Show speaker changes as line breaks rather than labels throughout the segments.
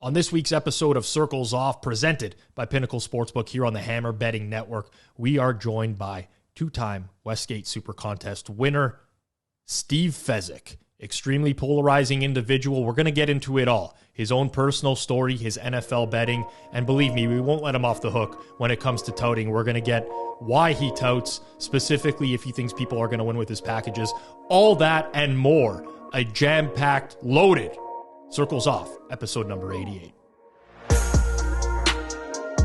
On this week's episode of Circles Off, presented by Pinnacle Sportsbook here on the Hammer Betting Network, we are joined by two-time Westgate Super Contest winner, Steve Fezzik. Extremely polarizing individual. We're going to get into it all. His own personal story, his NFL betting, and believe me, we won't let him off the hook when it comes to touting. We're going to get why he touts, specifically if he thinks people are going to win with his packages. All that and more. A jam-packed, loaded Circles Off, episode number 88.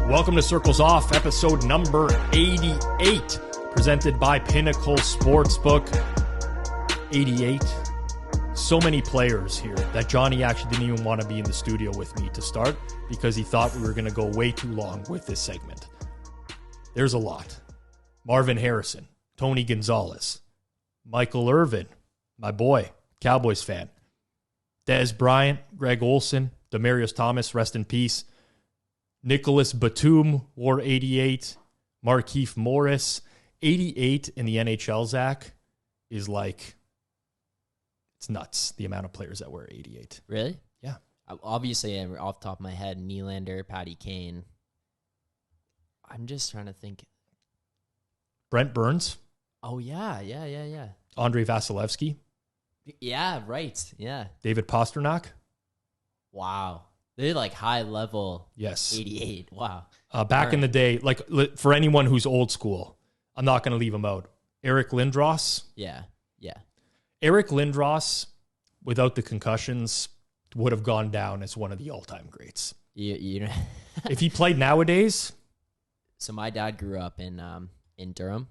Welcome to Circles Off, episode number 88, presented by Pinnacle Sportsbook. 88. So many players here that Johnny actually didn't even want to be in the studio with me to start because he thought we were going to go way too long with this segment. There's a lot. Marvin Harrison, Tony Gonzalez, Michael Irvin, my boy, Cowboys fan, Des Bryant, Greg Olson, Demaryius Thomas, rest in peace, Nicholas Batum wore 88, Markieff Morris. 88 in the NHL, Zach, is like... It's nuts, the amount of players that wear 88.
Really?
Yeah.
Obviously, off the top of my head, Nylander, Patty Kane. I'm just trying to think.
Brent Burns.
Oh, yeah.
Andrei Vasilevsky.
Yeah, right. Yeah.
David Pastrnak.
Wow. They're like high level.
Yes.
88. Wow.
Back in the day, like for anyone who's old school, I'm not going to leave him out. Eric Lindros.
Yeah.
Eric Lindros, without the concussions, would have gone down as one of the all-time greats.
You know,
if he played nowadays.
So my dad grew up in Durham,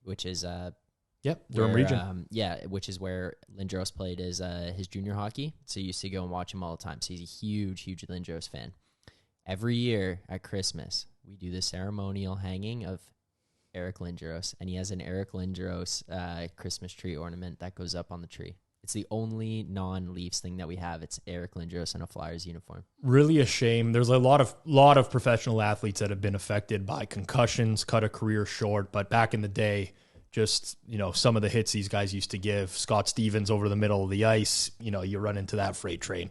which is
Durham region.
Which is where Lindros played his junior hockey. So I used to go and watch him all the time. So he's a huge Lindros fan. Every year at Christmas, we do the ceremonial hanging of Eric Lindros, and he has an Eric Lindros Christmas tree ornament that goes up on the tree. It's the only non-Leafs thing that we have. It's Eric Lindros in a Flyers uniform. Really
a shame. There's a lot of professional athletes that have been affected by concussions, cut a career short. But back in the day, just some of the hits these guys used to give. Scott Stevens over the middle of the ice. You run into that freight train.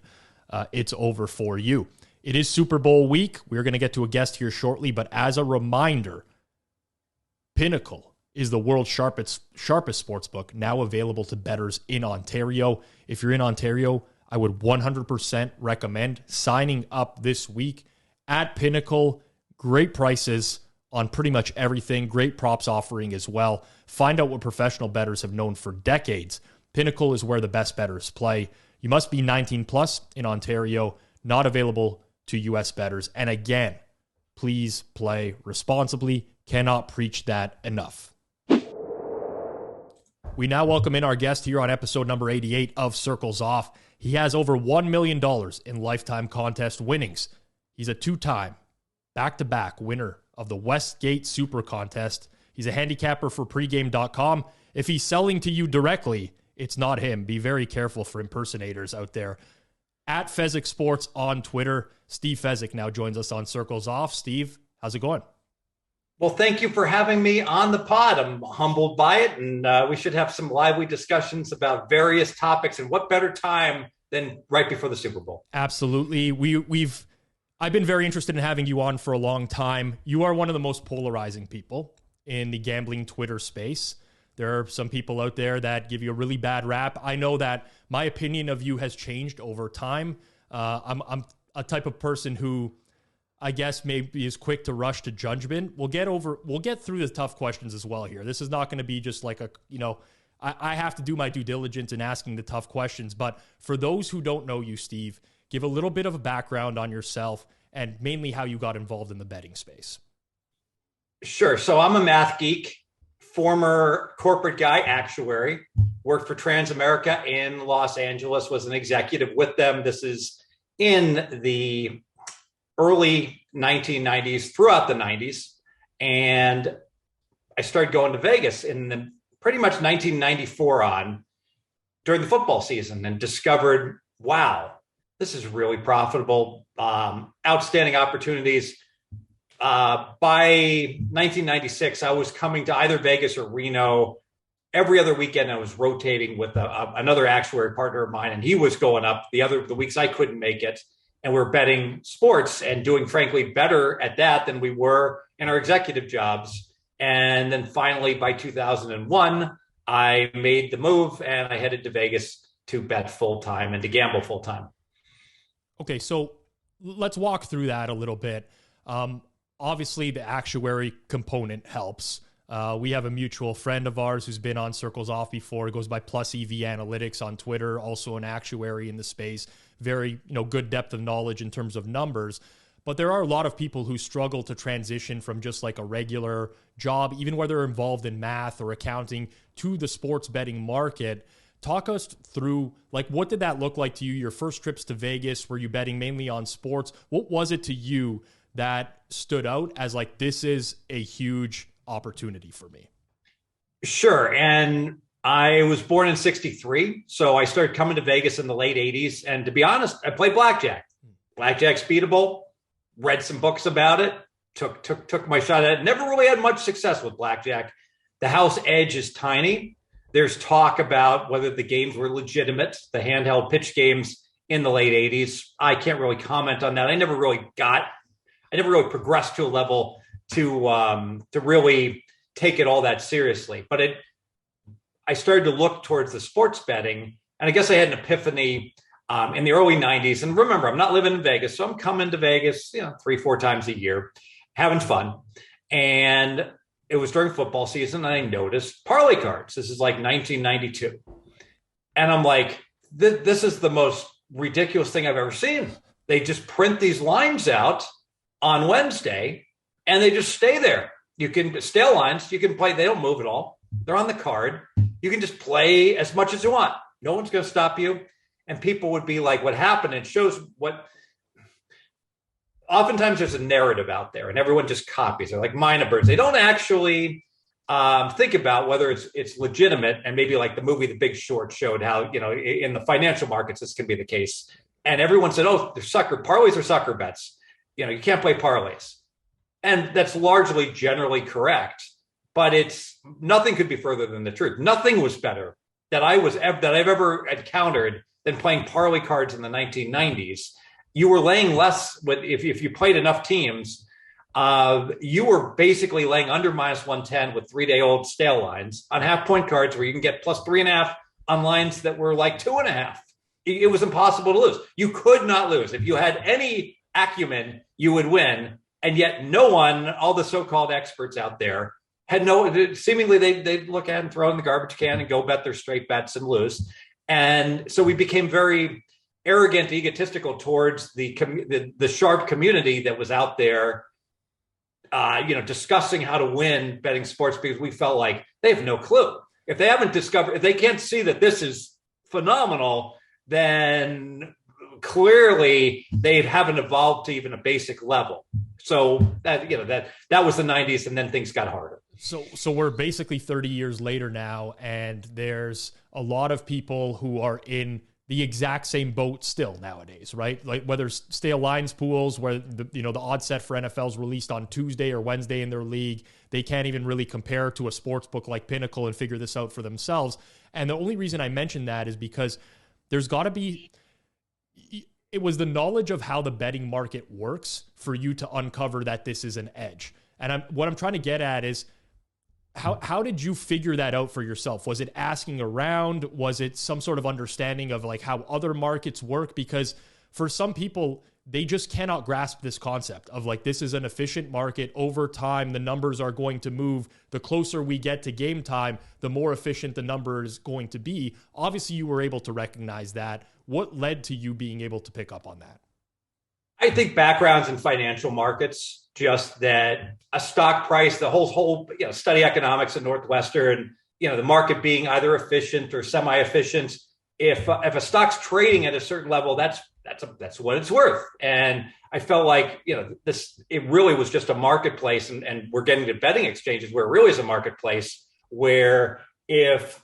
It's over for you. It is Super Bowl week. We're going to get to a guest here shortly, but as a reminder, Pinnacle is the world's sharpest sportsbook, now available to bettors in Ontario. If you're in Ontario, I would 100% recommend signing up this week at Pinnacle. Great prices on pretty much everything. Great props offering as well. Find out what professional bettors have known for decades. Pinnacle is where the best bettors play. You must be 19 plus in Ontario, not available to U.S. bettors. And again, please play responsibly. Cannot preach that enough. We now welcome in our guest here on episode number 88 of Circles Off. He has over $1 million in lifetime contest winnings. He's a two-time, back-to-back winner of the Westgate Super Contest. He's a handicapper for pregame.com. If he's selling to you directly, it's not him. Be very careful for impersonators out there. At Fezzik Sports on Twitter, Steve Fezzik now joins us on Circles Off. Steve, how's it going?
Well, thank you for having me on the pod. I'm humbled by it, and we should have some lively discussions about various topics. And what better time than right before the Super Bowl?
Absolutely. I've been very interested in having you on for a long time. You are one of the most polarizing people in the gambling Twitter space. There are some people out there that give you a really bad rap. I know that my opinion of you has changed over time. I'm a type of person who, I guess, maybe is quick to rush to judgment. We'll get through the tough questions as well here. This is not going to be just like I have to do my due diligence in asking the tough questions. But for those who don't know you, Steve, give a little bit of a background on yourself and mainly how you got involved in the betting space.
Sure. So I'm a math geek, former corporate guy, actuary, worked for Transamerica in Los Angeles, was an executive with them. This is in the early 1990s, throughout the 90s. And I started going to Vegas in the pretty much 1994 on during the football season and discovered, wow, this is really profitable, outstanding opportunities. By 1996, I was coming to either Vegas or Reno every other weekend. I was rotating with another actuary partner of mine, and he was going up the weeks I couldn't make it. and we're betting sports and doing, frankly, better at that than we were in our executive jobs. And then finally, by 2001, I made the move and I headed to Vegas to bet full-time and to gamble full-time.
Okay, so let's walk through that a little bit. Obviously, the actuary component helps. We have a mutual friend of ours who's been on Circles Off before. It goes by Plus EV Analytics on Twitter, also an actuary in the space. Very, good depth of knowledge in terms of numbers. But there are a lot of people who struggle to transition from just like a regular job, even where they're involved in math or accounting, to the sports betting market. Talk us through, like, what did that look like to you? Your first trips to Vegas, were you betting mainly on sports? What was it to you that stood out as like, this is a huge opportunity for me? Sure.
And I was born in 63. So I started coming to Vegas in the late 80s. And to be honest, I played blackjack. Blackjack's beatable. Read some books about it. Took my shot at it. Never really had much success with blackjack. The house edge is tiny. There's talk about whether the games were legitimate, the handheld pitch games in the late 80s. I can't really comment on that. I never really progressed to a level to really take it all that seriously. But I started to look towards the sports betting, and I guess I had an epiphany in the early 90s. And remember, I'm not living in Vegas, so I'm coming to Vegas, 3-4 times a year, having fun. And it was during football season, and I noticed parlay cards. This is like 1992. And I'm like, this is the most ridiculous thing I've ever seen. They just print these lines out on Wednesday, and they just stay there. You can stale lines. You can play. They don't move at all. They're on the card. You can just play as much as you want. No one's going to stop you. And people would be like, what happened? It shows what. Oftentimes there's a narrative out there and everyone just copies. They're like mina birds. They don't actually think about whether it's legitimate. And maybe like the movie The Big Short showed how, in the financial markets, this can be the case. And everyone said, oh, they're parlays are sucker bets. You can't play parlays. And that's largely generally correct, but nothing could be further than the truth. Nothing was better that I've ever encountered than playing parlay cards in the 1990s. You were laying less if you played enough teams. You were basically laying under -110 with 3-day-old stale lines on half-point cards where you can get +3.5 on lines that were like 2.5. It was impossible to lose. You could not lose. If you had any acumen, you would win. And yet no one, all the so-called experts out there, seemingly they'd look at and throw in the garbage can and go bet their straight bets and lose. And so we became very arrogant, egotistical towards the sharp community that was out there, discussing how to win betting sports, because we felt like they have no clue. If they can't see that this is phenomenal, then clearly they haven't evolved to even a basic level. So that was the 90s, and then things got harder.
So we're basically 30 years later now, and there's a lot of people who are in the exact same boat still nowadays, right? Like whether stale lines pools where the odd set for NFL is released on Tuesday or Wednesday in their league, they can't even really compare to a sports book like Pinnacle and figure this out for themselves. And the only reason I mention that is because there's got to be, it was the knowledge of how the betting market works for you to uncover that this is an edge. And what I'm trying to get at is, how did you figure that out for yourself? Was it asking around? Was it some sort of understanding of like how other markets work? Because for some people, they just cannot grasp this concept of like, this is an efficient market. Over time, the numbers are going to move. The closer we get to game time, the more efficient the number is going to be. Obviously, you were able to recognize that. What led to you being able to pick up on that?
I think backgrounds in financial markets, just that a stock price, the whole study economics at Northwestern, the market being either efficient or semi-efficient. If a stock's trading at a certain level, that's what it's worth. And I felt like it really was just a marketplace, and we're getting to betting exchanges where it really is a marketplace where if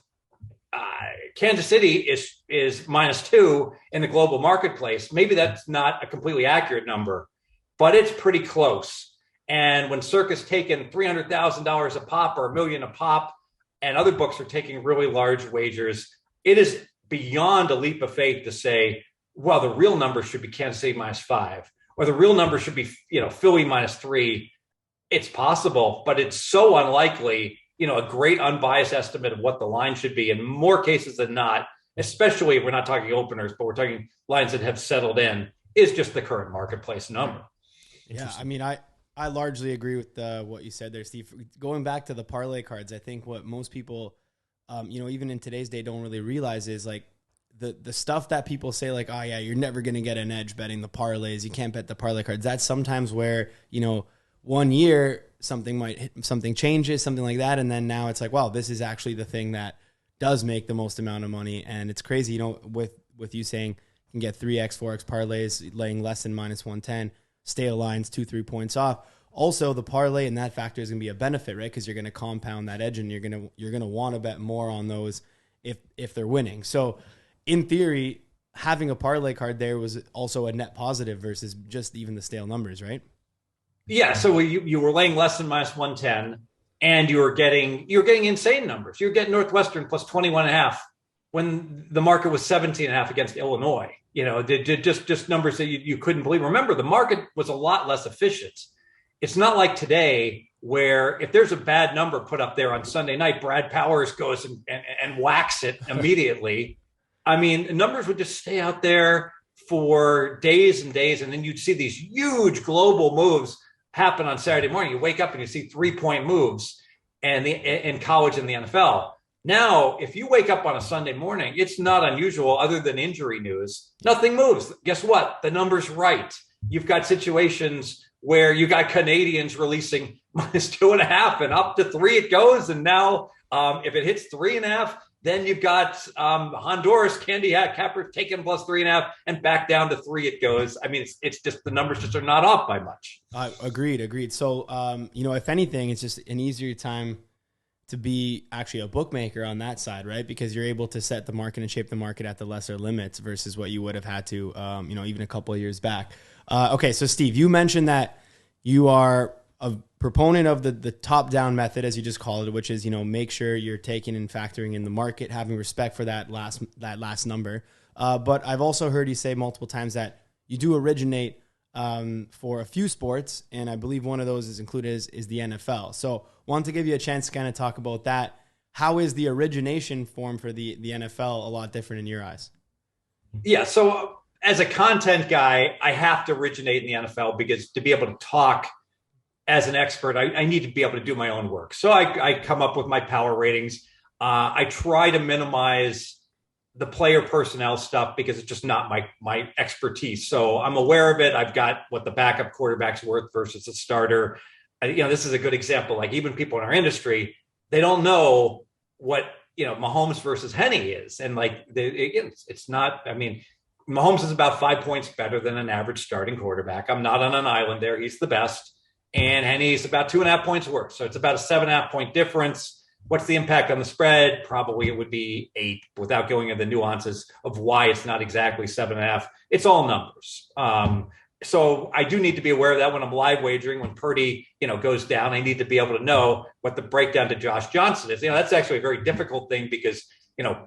Kansas City is -2 in the global marketplace, maybe that's not a completely accurate number, but it's pretty close. And when Circa's taking $300,000 a pop or $1 million a pop, and other books are taking really large wagers, it is beyond a leap of faith to say, well, the real number should be Kansas City -5, or the real number should be, Philly -3. It's possible, but it's so unlikely. A great unbiased estimate of what the line should be in more cases than not, especially if we're not talking openers, but we're talking lines that have settled in, is just the current marketplace number.
Yeah, I mean, I largely agree with what you said there, Steve. Going back to the parlay cards, I think what most people, even in today's day, don't really realize is like the stuff that people say, like, oh yeah, you're never going to get an edge betting the parlays. You can't bet the parlay cards. That's sometimes where, 1 year something changes, something like that. And then now it's like, wow, this is actually the thing that does make the most amount of money. And it's crazy, with you saying you can get 3x, 4x parlays, laying less than -110, stay lines 2-3 points off. Also, the parlay and that factor is going to be a benefit, right? Because you're going to compound that edge, and you're going to want to bet more on those if they're winning. So, in theory, having a parlay card there was also a net positive versus just even the stale numbers, right?
Yeah. So you were laying less than -110, and you're getting insane numbers. You're getting Northwestern plus 21.5 when the market was 17.5 against Illinois. Just numbers that you couldn't believe. Remember, the market was a lot less efficient. It's not like today where if there's a bad number put up there on Sunday night, Brad Powers goes and whacks it immediately. I mean, numbers would just stay out there for days and days, and then you'd see these huge global moves happen on Saturday morning. You wake up and you see 3-point moves in college and the NFL. Now, if you wake up on a Sunday morning, it's not unusual, other than injury news. Nothing moves. Guess what? The number's right. You've got situations where you got Canadians releasing -2.5 and up to 3 it goes. And now if it hits 3.5, then you've got Honduras, Candy Hat Capper taking plus 3.5 and back down to 3 it goes. I mean, it's just the numbers just are not off by much.
Agreed. So, if anything, it's just an easier time to be actually a bookmaker on that side, right? Because you're able to set the market and shape the market at the lesser limits versus what you would have had to, even a couple of years back. Okay, so Steve, you mentioned that you are a proponent of the top-down method, as you just called it, which is, make sure you're taking and factoring in the market, having respect for that last number. But I've also heard you say multiple times that you do originate for a few sports, and I believe one of those is included is the NFL. So wanted to give you a chance to kind of talk about that. How is the origination form for the NFL a lot different in your eyes?
Yeah, so as a content guy, I have to originate in the NFL because to be able to talk as an expert, I need to be able to do my own work. So I come up with my power ratings. I try to minimize the player personnel stuff because it's just not my expertise. So I'm aware of it. I've got what the backup quarterback's worth versus the starter. This is a good example. Like even people in our industry, they don't know what, Mahomes versus Henny is. And it's not, Mahomes is about 5 points better than an average starting quarterback. I'm not on an island there. He's the best. And Henny's about 2.5 points worse. So it's about a 7.5 point difference. What's the impact on the spread? Probably it would be 8 without going into the nuances of why it's not exactly 7.5. It's all numbers. So I do need to be aware of that when I'm live wagering. When Purdy, goes down, I need to be able to know what the breakdown to Josh Johnson is. That's actually a very difficult thing because,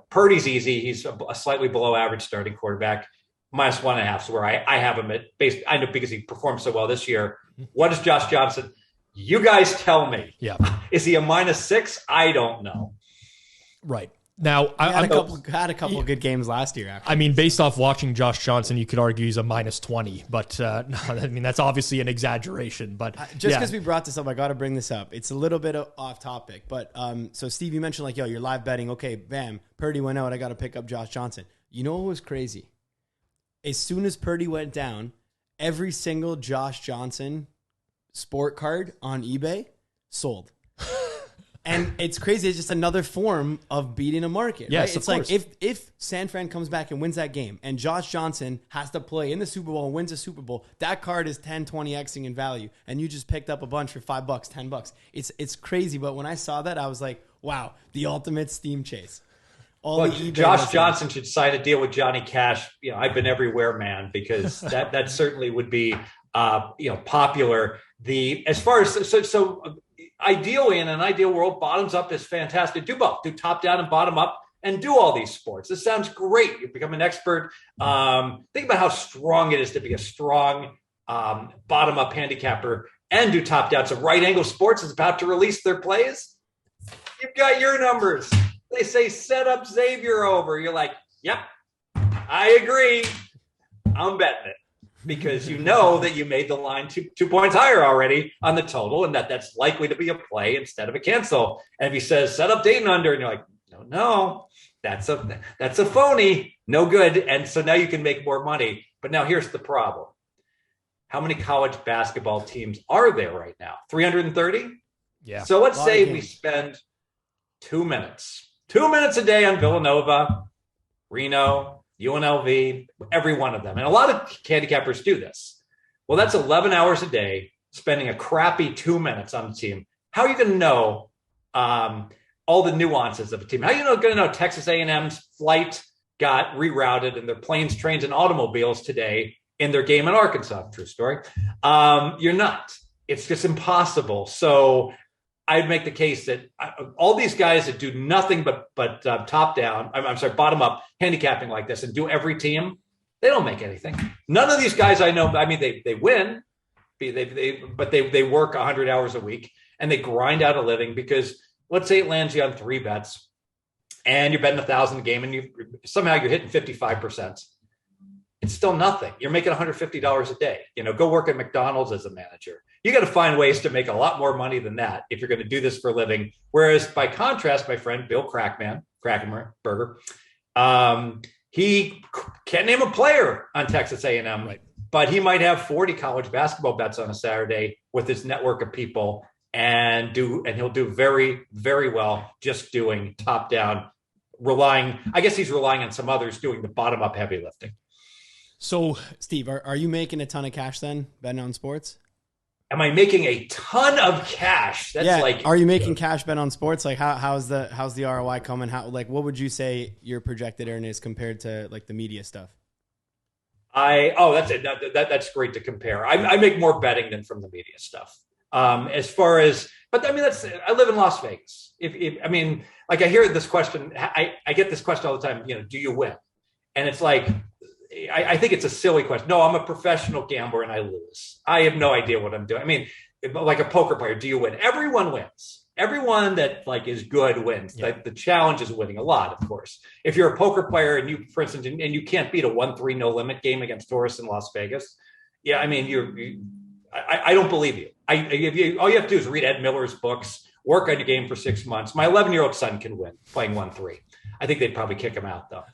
Purdy's easy. He's a slightly below average starting quarterback, -1.5. So where I have him I know because he performed so well this year. What is Josh Johnson? You guys tell me.
Yeah.
Is he a -6? I don't know.
Right. Now,
I had a couple of good games last year, actually.
Based off watching Josh Johnson, you could argue he's a -20, but that's obviously an exaggeration. But
just because we brought this up, I got to bring this up. It's a little bit off topic, but so Steve, you mentioned you're live betting. Okay, bam, Purdy went out. I got to pick up Josh Johnson. You know what was crazy? As soon as Purdy went down, every single Josh Johnson sport card on eBay sold. And it's crazy. It's just another form of beating a market.
Yes,
right? It's like if San Fran comes back and wins that game and Josh Johnson has to play in the Super Bowl and wins the Super Bowl, that card is 10, 20xing in value. And you just picked up a bunch for $5, $10. It's crazy. But when I saw that, I was like, wow, the ultimate steam chase.
Josh Johnson should sign a deal with Johnny Cash. I've been everywhere, man, because that certainly would be popular. As far as so ideally in an ideal world, bottoms up is fantastic. Do both. Do top down and bottom up. and do all these sports. This sounds great. You become an expert. Think about how strong it is to be a strong bottom-up handicapper and do top down. So Right Angle Sports is about to release their plays. You've got your numbers. They say set up Xavier over. You're like, yep, I agree. I'm betting it because you know that you made the line 2 points higher already on the total, and that's likely to be a play instead of a cancel. And if he says set up Dayton under, and you're like, no, that's a phony, no good. And so now you can make more money. But now here's the problem. How many college basketball teams are there right now? 330?
Yeah.
So let's say we spend 2 minutes a day on Villanova, Reno, UNLV, every one of them. And a lot of handicappers do this. Well, that's 11 hours a day, spending a crappy 2 minutes on the team. How are you going to know all the nuances of a team? How are you going to know Texas A&M's flight got rerouted and their planes, trains, and automobiles today in their game in Arkansas? True story. You're not. It's just impossible. So I'd make the case that all these guys that do nothing but top down, bottom up handicapping like this and do every team, they don't make anything. None of these guys I know, I mean, they win, but they work 100 hours a week and they grind out a living because let's say it lands you on 3 bets and you're betting 1,000 a game and you're hitting 55%. It's still nothing. You're making $150 a day. Go work at McDonald's as a manager. You got to find ways to make a lot more money than that if you're going to do this for a living. Whereas by contrast, my friend Bill Krakenberger, he can't name a player on Texas A&M, right, but he might have 40 college basketball bets on a Saturday with his network of people and he'll do very, very well just doing top down, he's relying on some others doing the bottom up heavy lifting.
So, Steve, are you making a ton of cash then betting on sports?
Am I making a ton of cash? That's
are you making cash bet on sports? Like how's the ROI coming? What would you say your projected earn is compared to like the media stuff?
That's it. That's great to compare. I make more betting than from the media stuff. I live in Las Vegas. I hear this question. I get this question all the time. Do you win? And it's like, I think it's a silly question. No, I'm a professional gambler and I lose. I have no idea what I'm doing. Like a poker player, do you win? Everyone wins. Everyone that is good wins. Yeah. The challenge is winning a lot, of course. If you're a poker player and you, for instance, and you can't beat a 1-3 no limit game against tourists in Las Vegas, I don't believe you. All you have to do is read Ed Miller's books, work on your game for 6 months. My 11-year-old son can win playing 1-3. I think they'd probably kick him out though.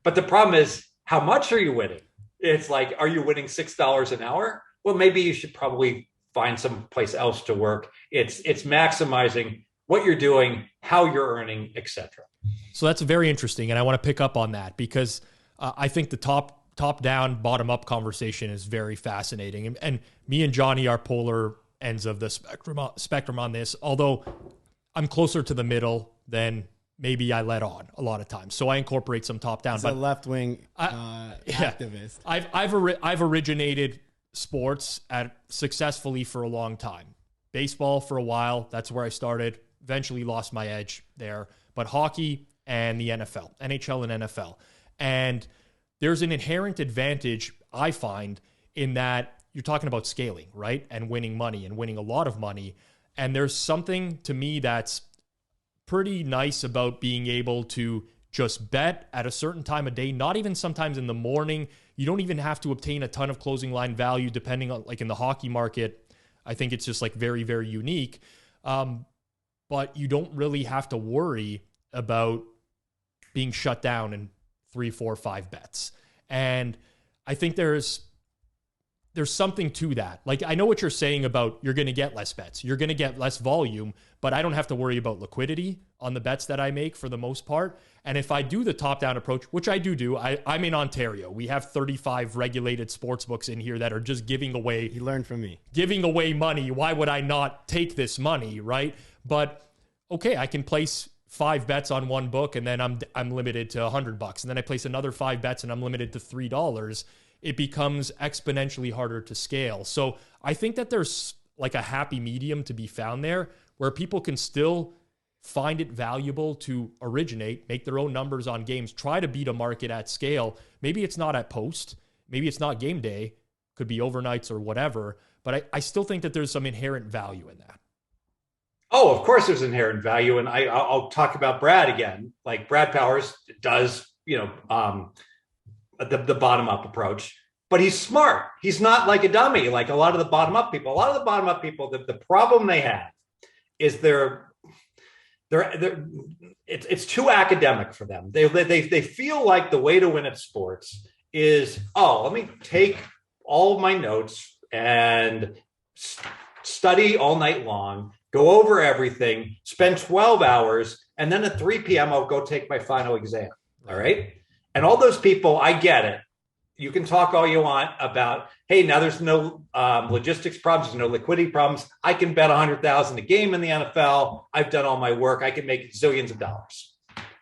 But the problem is, how much are you winning? It's like, are you winning $6 an hour? Well, maybe you should probably find some place else to work. It's maximizing what you're doing, how you're earning, etc.
So that's very interesting, and I want to pick up on that because I think the top down, bottom up conversation is very fascinating. And me and Johnny are polar ends of the spectrum on this. Although I'm closer to the middle than maybe I let on a lot of times. So I incorporate some top down.
But a left wing activist.
I've originated sports successfully for a long time. Baseball for a while. That's where I started. Eventually lost my edge there. But hockey and the NFL, NHL and NFL. And there's an inherent advantage I find in that you're talking about scaling, right? And winning money and winning a lot of money. And there's something to me that's pretty nice about being able to just bet at a certain time of day, not even sometimes in the morning. You don't even have to obtain a ton of closing line value depending on, in the hockey market. I think it's just very, very unique. But you don't really have to worry about being shut down in 3, 4, 5 bets. And I think there's something to that. I know what you're saying about you're going to get less bets. You're going to get less volume, but I don't have to worry about liquidity on the bets that I make for the most part. And if I do the top-down approach, which I do, I'm in Ontario. We have 35 regulated sports books in here that are just giving away.
You learned from me.
Giving away money. Why would I not take this money, right? But, okay, I can place 5 bets on one book and then I'm limited to $100. And then I place another 5 bets and I'm limited to $3. It becomes exponentially harder to scale. So I think that there's a happy medium to be found there where people can still find it valuable to originate, make their own numbers on games, try to beat a market at scale. Maybe it's not at post, maybe it's not game day, could be overnights or whatever, but I still think that there's some inherent value in that.
Oh, of course there's inherent value. And I'll talk about Brad again. Like Brad Powers does, the bottom up approach, but he's smart. He's not like a dummy. Like a lot of the bottom up people, the problem they have is it's too academic for them. They feel like the way to win at sports is, let me take all of my notes and study all night long, go over everything, spend 12 hours, and then at 3 p.m. I'll go take my final exam. All right. And all those people, I get it. You can talk all you want about, hey, now there's no logistics problems, there's no liquidity problems. I can bet $100,000 a game in the NFL. I've done all my work. I can make zillions of dollars.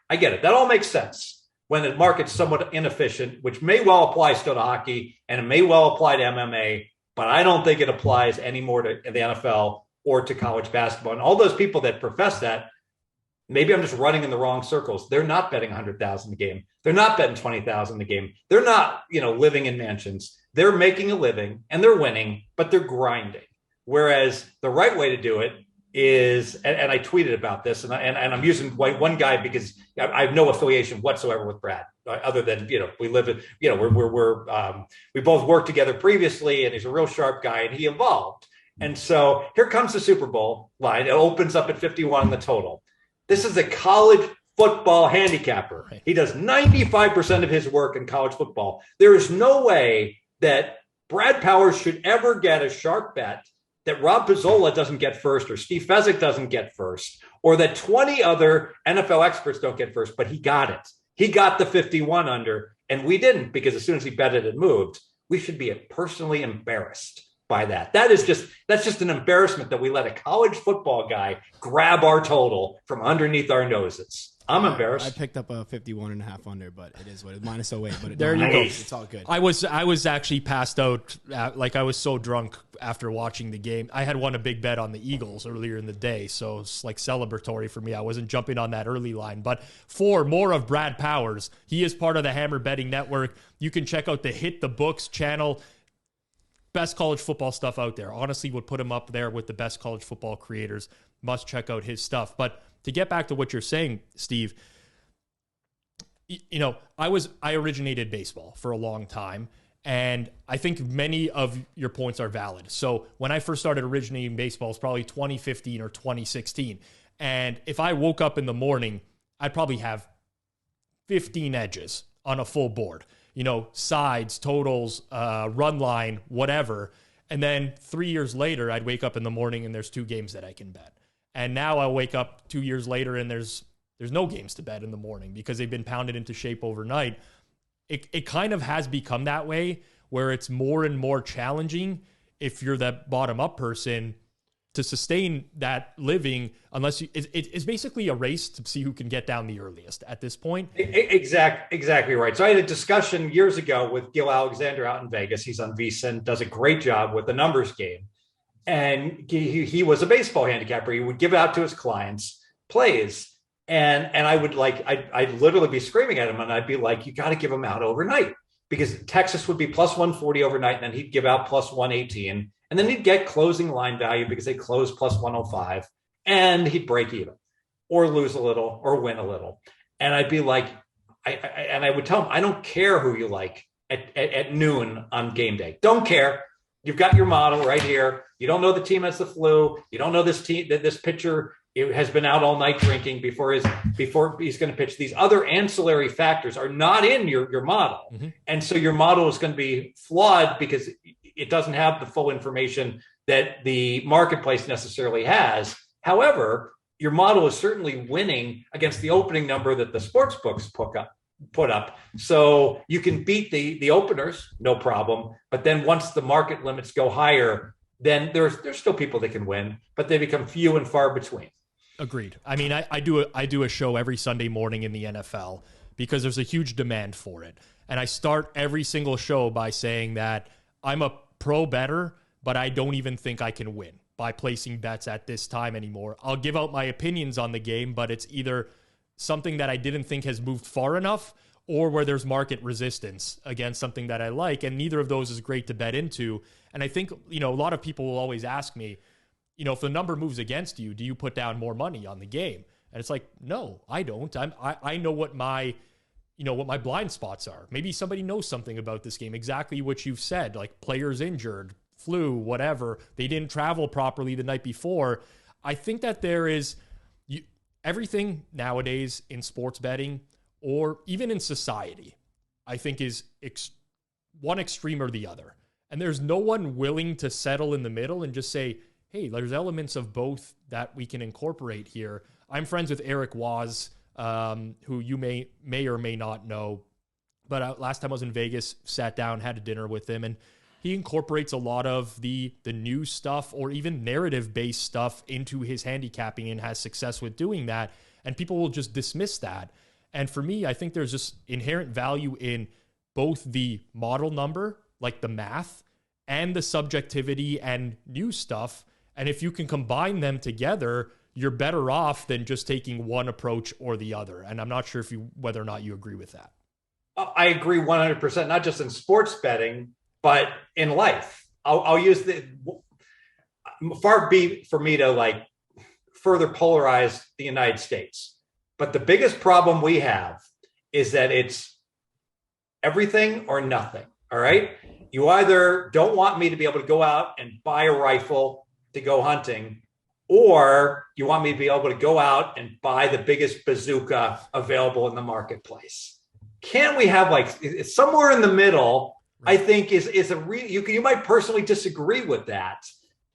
I get it. That all makes sense when the market's somewhat inefficient, which may well apply still to hockey and it may well apply to MMA, but I don't think it applies anymore to the NFL or to college basketball. And all those people that profess that, maybe I'm just running in the wrong circles. They're not betting $100,000 a game. They're not betting $20,000 a game. They're not, living in mansions. They're making a living and they're winning, but they're grinding. Whereas the right way to do it is, and I tweeted about this, and I'm using one guy because I have no affiliation whatsoever with Brad, other than we live in, we both worked together previously, and he's a real sharp guy, and he evolved. And so here comes the Super Bowl line. It opens up at 51 in the total. This is a college football handicapper. Right. He does 95% of his work in college football. There is no way that Brad Powers should ever get a sharp bet that Rob Pizzola doesn't get first, or Steve Fezzik doesn't get first, or that 20 other NFL experts don't get first, but he got it. He got the 51 under, and we didn't, because as soon as he bet it moved. We should be personally embarrassed by that. That's just an embarrassment that we let a college football guy grab our total from underneath our noses. I'm embarrassed.
I picked up a 51.5 under, but it is what it is. Minus 08, but
there you go.
It's all good.
I was actually passed out. I was so drunk after watching the game. I had won a big bet on the Eagles earlier in the day, so it's like celebratory for me. I wasn't jumping on that early line. But for more of Brad Powers, he is part of the Hammer Betting Network. You can check out the Hit the Books channel. Best college football stuff out there. Honestly, would put him up there with the best college football creators. Must check out his stuff. But to get back to what you're saying, Steve, I originated baseball for a long time, and I think many of your points are valid. So when I first started originating baseball, it's probably 2015 or 2016. And if I woke up in the morning, I'd probably have 15 edges on a full board. Sides, totals, run line, whatever. And then 3 years later, I'd wake up in the morning and there's 2 games that I can bet. And now I'll wake up 2 years later and there's no games to bet in the morning because they've been pounded into shape overnight. It kind of has become that way where it's more and more challenging if you're that bottom up person to sustain that living unless it's basically a race to see who can get down the earliest at this point.
Exactly right. So I had a discussion years ago with Gil Alexander out in Vegas. He's on VSiN, does a great job with the numbers game. And he was a baseball handicapper. He would give out to his clients plays. And I would I'd literally be screaming at him and I'd be like, you got to give them out overnight because Texas would be plus 140 overnight. And then he'd give out plus 118. And then he'd get closing line value because they closed plus 105 and he'd break even or lose a little or win a little. And I'd be like, I would tell him, I don't care who you like at noon on game day. Don't care. You've got your model right here. You don't know the team has the flu. You don't know this pitcher has been out all night drinking before he's going to pitch. These other ancillary factors are not in your model. Mm-hmm. And so your model is going to be flawed because it doesn't have the full information that the marketplace necessarily has. However, your model is certainly winning against the opening number that the sports books put up. So you can beat the openers, no problem. But then once the market limits go higher, then there's still people that can win, but they become few and far between.
Agreed. I mean, I do a show every Sunday morning in the NFL because there's a huge demand for it. And I start every single show by saying that I'm a pro bettor, but I don't even think I can win by placing bets at this time anymore. I'll give out my opinions on the game, but it's either something that I didn't think has moved far enough or where there's market resistance against something that I like. And neither of those is great to bet into. And I think, a lot of people will always ask me, if the number moves against you, do you put down more money on the game? And it's like, no, I don't. I know what my blind spots are. Maybe somebody knows something about this game, exactly what you've said, like players injured, flu, whatever. They didn't travel properly the night before. I think that there is everything nowadays in sports betting or even in society, I think is one extreme or the other. And there's no one willing to settle in the middle and just say, hey, there's elements of both that we can incorporate here. I'm friends with Eric Waz, who you may or may not know. But last time I was in Vegas, sat down, had a dinner with him, and he incorporates a lot of the new stuff or even narrative-based stuff into his handicapping and has success with doing that. And people will just dismiss that. And for me, I think there's just inherent value in both the model number, like the math, and the subjectivity and new stuff. And if you can combine them together, you're better off than just taking one approach or the other. And I'm not sure whether or not you agree with that.
I agree 100%, not just in sports betting, but in life. I'll use far be for me to further polarize the United States. But the biggest problem we have is that it's everything or nothing. All right. You either don't want me to be able to go out and buy a rifle to go hunting, or you want me to be able to go out and buy the biggest bazooka available in the marketplace. Can we have somewhere in the middle? I think is a you might personally disagree with that,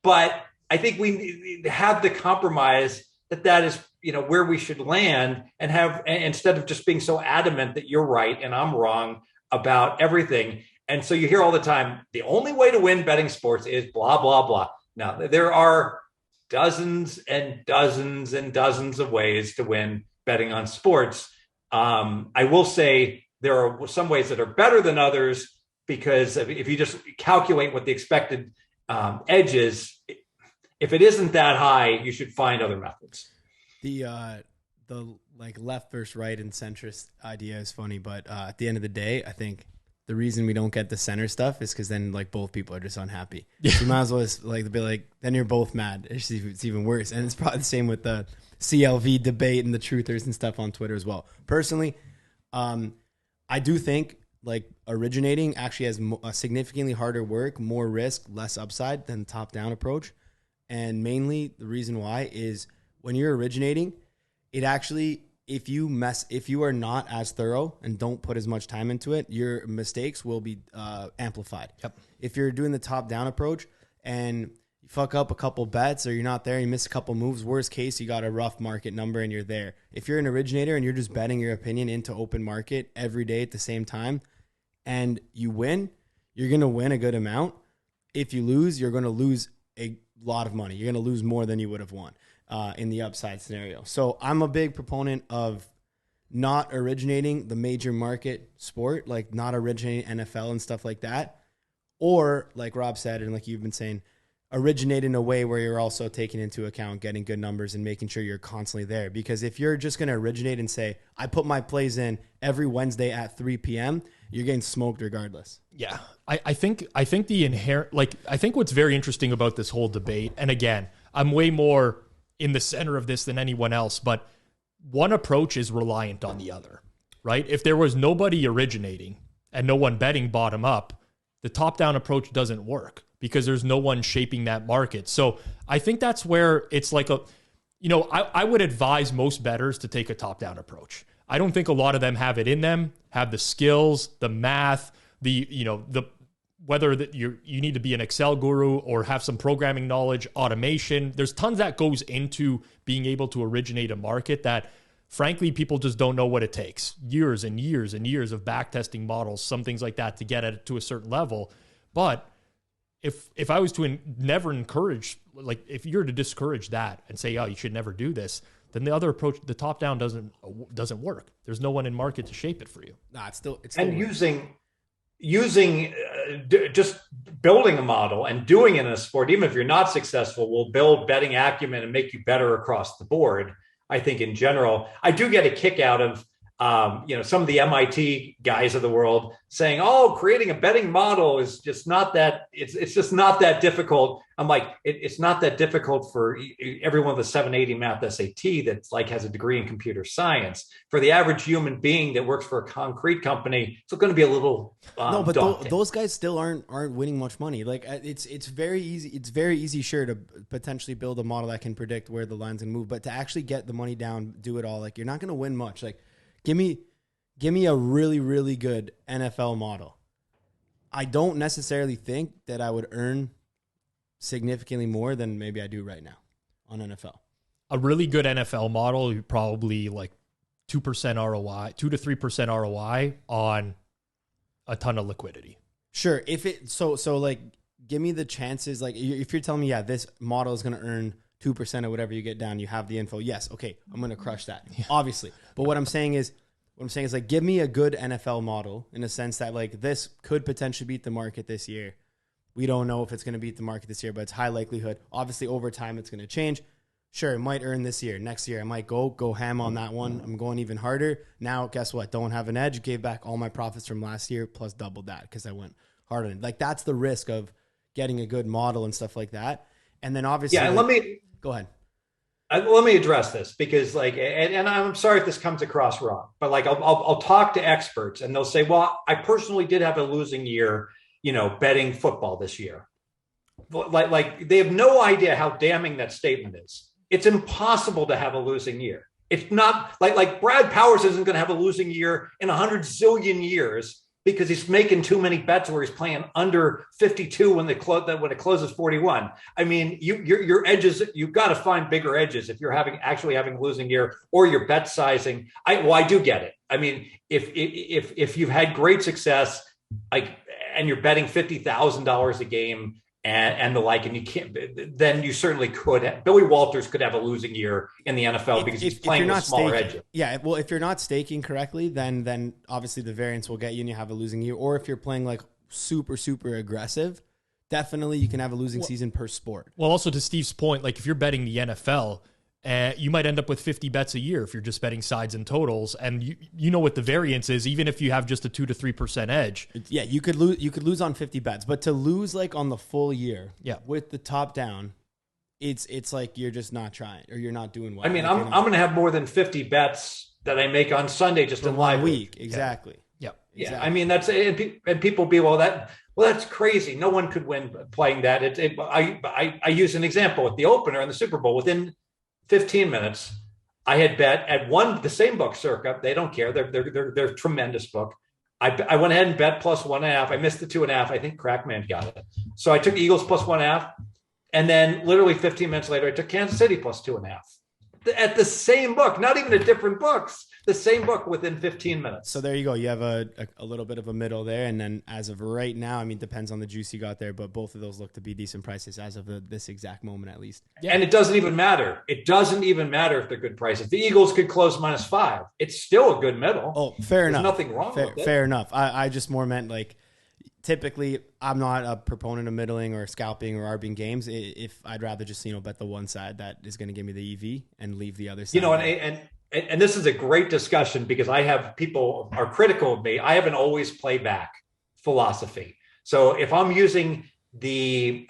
but I think we need to have the compromise that is where we should land, and have, instead of just being so adamant that you're right and I'm wrong about everything. And so you hear all the time, the only way to win betting sports is blah, blah, blah. Now, there are dozens and dozens and dozens of ways to win betting on sports. I will say there are some ways that are better than others, because if you just calculate what the expected edge is, if it isn't that high, you should find other methods.
The left versus right and centrist idea is funny, but at the end of the day, I think the reason we don't get the center stuff is because then both people are just unhappy. Yeah. You might as well just be then you're both mad. It's even worse. And it's probably the same with the CLV debate and the truthers and stuff on Twitter as well. Personally, I do think originating actually has a significantly harder work, more risk, less upside than the top-down approach. And mainly the reason why is when you're originating, it actually, if you are not as thorough and don't put as much time into it, your mistakes will be amplified. Yep. If you're doing the top-down approach and you fuck up a couple bets or you're not there, you miss a couple moves, worst case, you got a rough market number and you're there. If you're an originator and you're just betting your opinion into open market every day at the same time and you win, you're going to win a good amount. If you lose, you're going to lose a lot of money. You're going to lose more than you would have won in the upside scenario. So I'm a big proponent of not originating the major market sport, not originating NFL and stuff like that. Or like Rob said, and like you've been saying, originate in a way where you're also taking into account getting good numbers and making sure you're constantly there. Because if you're just going to originate and say, I put my plays in every Wednesday at 3 p.m., you're getting smoked regardless.
Yeah. I think the inherent, I think what's very interesting about this whole debate, and again, I'm way more in the center of this than anyone else, but one approach is reliant on the other, right? If there was nobody originating and no one betting bottom up, the top-down approach doesn't work because there's no one shaping that market. So I think that's where it's I would advise most bettors to take a top-down approach. I don't think a lot of them have it in them, have the skills, the math, whether that you need to be an Excel guru or have some programming knowledge, automation. There's tons that goes into being able to originate a market that, frankly, people just don't know what it takes. Years and years and years of backtesting models, some things like that to get it to a certain level. But if I was to never encourage, if you're to discourage that and say, oh, you should never do this, then the other approach, the top down doesn't work. There's no one in market to shape it for you.
Nah, it's still
and using just building a model and doing it in a sport, even if you're not successful, will build betting acumen and make you better across the board. I think in general, I do get a kick out of some of the MIT guys of the world saying, "Oh, creating a betting model is just not that. It's just not that difficult." I'm like, it's not that difficult for everyone with a 780 math SAT that's like has a degree in computer science. For the average human being that works for a concrete company, it's going to be a little
no. But
daunting.
those guys still aren't winning much money. Like it's very easy. It's very easy, sure, to potentially build a model that can predict where the line's gonna move, but to actually get the money down, do it all, like you're not going to win much. Like, Give me a really, really good NFL model. I don't necessarily think that I would earn significantly more than maybe I do right now on NFL.
A really good NFL model, you probably like 2% ROI, 2 to 3% ROI on a ton of liquidity.
Sure. If it so like give me the chances. Like if you're telling me, yeah, this model is going to earn 2% or whatever you get down, you have the info. Yes. Okay. I'm going to crush that, obviously. But what I'm saying is like, give me a good NFL model in a sense that like this could potentially beat the market this year. We don't know if it's going to beat the market this year, but it's high likelihood. Obviously over time, it's going to change. Sure. It might earn this year. Next year, I might go ham on that one. I'm going even harder. Now, guess what? Don't have an edge. Gave back all my profits from last year plus doubled that because I went hard on it. Like that's the risk of getting a good model and stuff like that. And then obviously,
yeah,
go ahead.
Let me address this because, like, and I'm sorry if this comes across wrong, but like, I'll talk to experts and they'll say, "Well, I personally did have a losing year, betting football this year." Like they have no idea how damning that statement is. It's impossible to have a losing year. It's not like Brad Powers isn't going to have a losing year in 100 zillion years. Because he's making too many bets where he's playing under 52 when it closes 41. I mean, your edges, you've got to find bigger edges if you're actually having a losing year or your bet sizing. I do get it. I mean, if you've had great success, and you're betting $50,000 a game and the like, and you can't, then you certainly could. Billy Walters could have a losing year in the NFL because he's playing with smaller edges.
Yeah, well, if you're not staking correctly, then obviously the variance will get you and you have a losing year. Or if you're playing like super, super aggressive, definitely you can have a losing season per sport.
Well, also to Steve's point, like if you're betting the NFL, you might end up with 50 bets a year if you're just betting sides and totals, and you know what the variance is, even if you have just a 2 to 3% edge.
Yeah, you could lose on 50 bets, but to lose like on the full year, with the top down, it's like you're just not trying or you're not doing well.
I mean, I'm going to have more than 50 bets that I make on Sunday just in live
week. Exactly.
Yeah.
Exactly. I mean, that's and people be that's crazy. No one could win playing that. I use an example with the opener in the Super Bowl. Within 15 minutes, I had bet at the same book, Circa. They don't care. They're a tremendous book. I went ahead and bet plus 1.5. I missed the 2.5. I think Crackman got it. So I took Eagles plus 1.5. And then literally 15 minutes later, I took Kansas City plus 2.5 at the same book, not even at different books, the same book within 15 minutes.
So there you go. You have a little bit of a middle there. And then as of right now, I mean, depends on the juice you got there, but both of those look to be decent prices as of this exact moment, at least.
Yeah. And it doesn't even matter. It doesn't even matter if they're good prices. The Eagles could close -5. It's still a good middle.
Oh, fair enough.
There's nothing wrong with it.
Fair enough. I just more meant like, typically, I'm not a proponent of middling or scalping or arbing games. If I'd rather just bet the one side that is going to give me the EV and leave the other side.
And this is a great discussion because I have people are critical of me. I have an always play back philosophy. So if I'm using the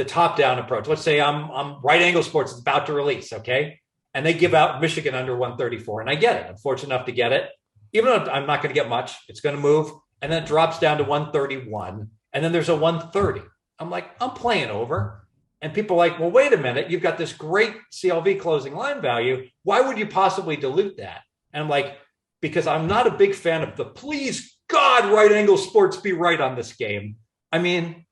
top down approach, let's say I'm Right Angle Sports is about to release, okay, and they give out Michigan under 134, and I get it. I'm fortunate enough to get it, even though I'm not going to get much. It's going to move. And then it drops down to 131. And then there's a 130. I'm like, I'm playing over. And people are like, well, wait a minute. You've got this great CLV closing line value. Why would you possibly dilute that? And I'm like, because I'm not a big fan of the please God Right Angle Sports be right on this game. I mean,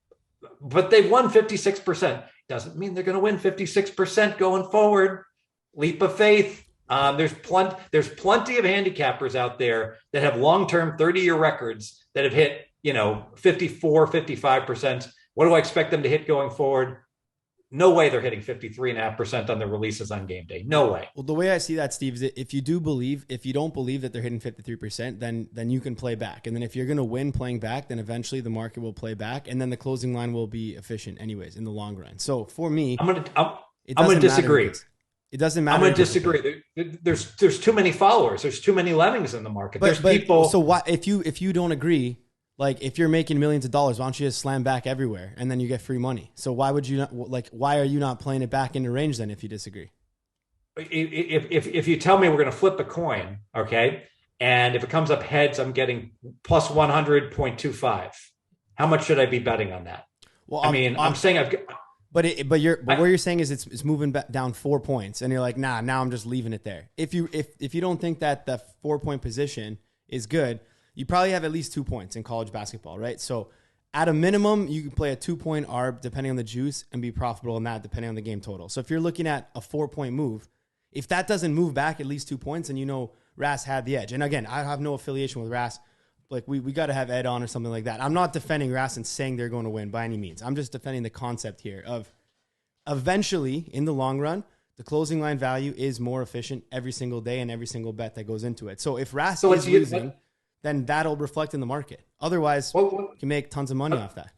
but they've won 56%. Doesn't mean they're going to win 56% going forward. Leap of faith. There's plenty of handicappers out there that have long-term 30-year records that have hit, 54, 55%. What do I expect them to hit going forward? no way they're hitting 53.5% on their releases on game day. No way.
Well, the way I see that, Steve, is that if you don't believe that they're hitting 53%, then you can play back. And then if you're going to win playing back, then eventually the market will play back. And then the closing line will be efficient anyways in the long run. So for me,
I'm going to disagree.
It doesn't matter.
I'm going to disagree. There's too many followers. There's too many lemmings in the market. There's people.
So why, if you don't agree, like if you're making millions of dollars, why don't you just slam back everywhere and then you get free money? So why would you not, like, why are you not playing it back into range then if you disagree?
If you tell me we're going to flip a coin, okay, and if it comes up heads, I'm getting plus 100.25. How much should I be betting on that? Well, I'm saying I've got.
But what you're saying is it's moving back down 4 points, and you're like, nah, now I'm just leaving it there. If you don't think that the 4-point position is good, you probably have at least 2 points in college basketball, right? So at a minimum, you can play a 2-point ARB depending on the juice and be profitable in that depending on the game total. So if you're looking at a 4-point move, if that doesn't move back at least 2 points, and you know Ras had the edge. And again, I have no affiliation with Ras. Like we got to have Ed on or something like that. I'm not defending Ras and saying they're going to win by any means. I'm just defending the concept here of eventually in the long run, the closing line value is more efficient every single day and every single bet that goes into it. So if Ras is losing, then that'll reflect in the market. Otherwise, you can make tons of money off that.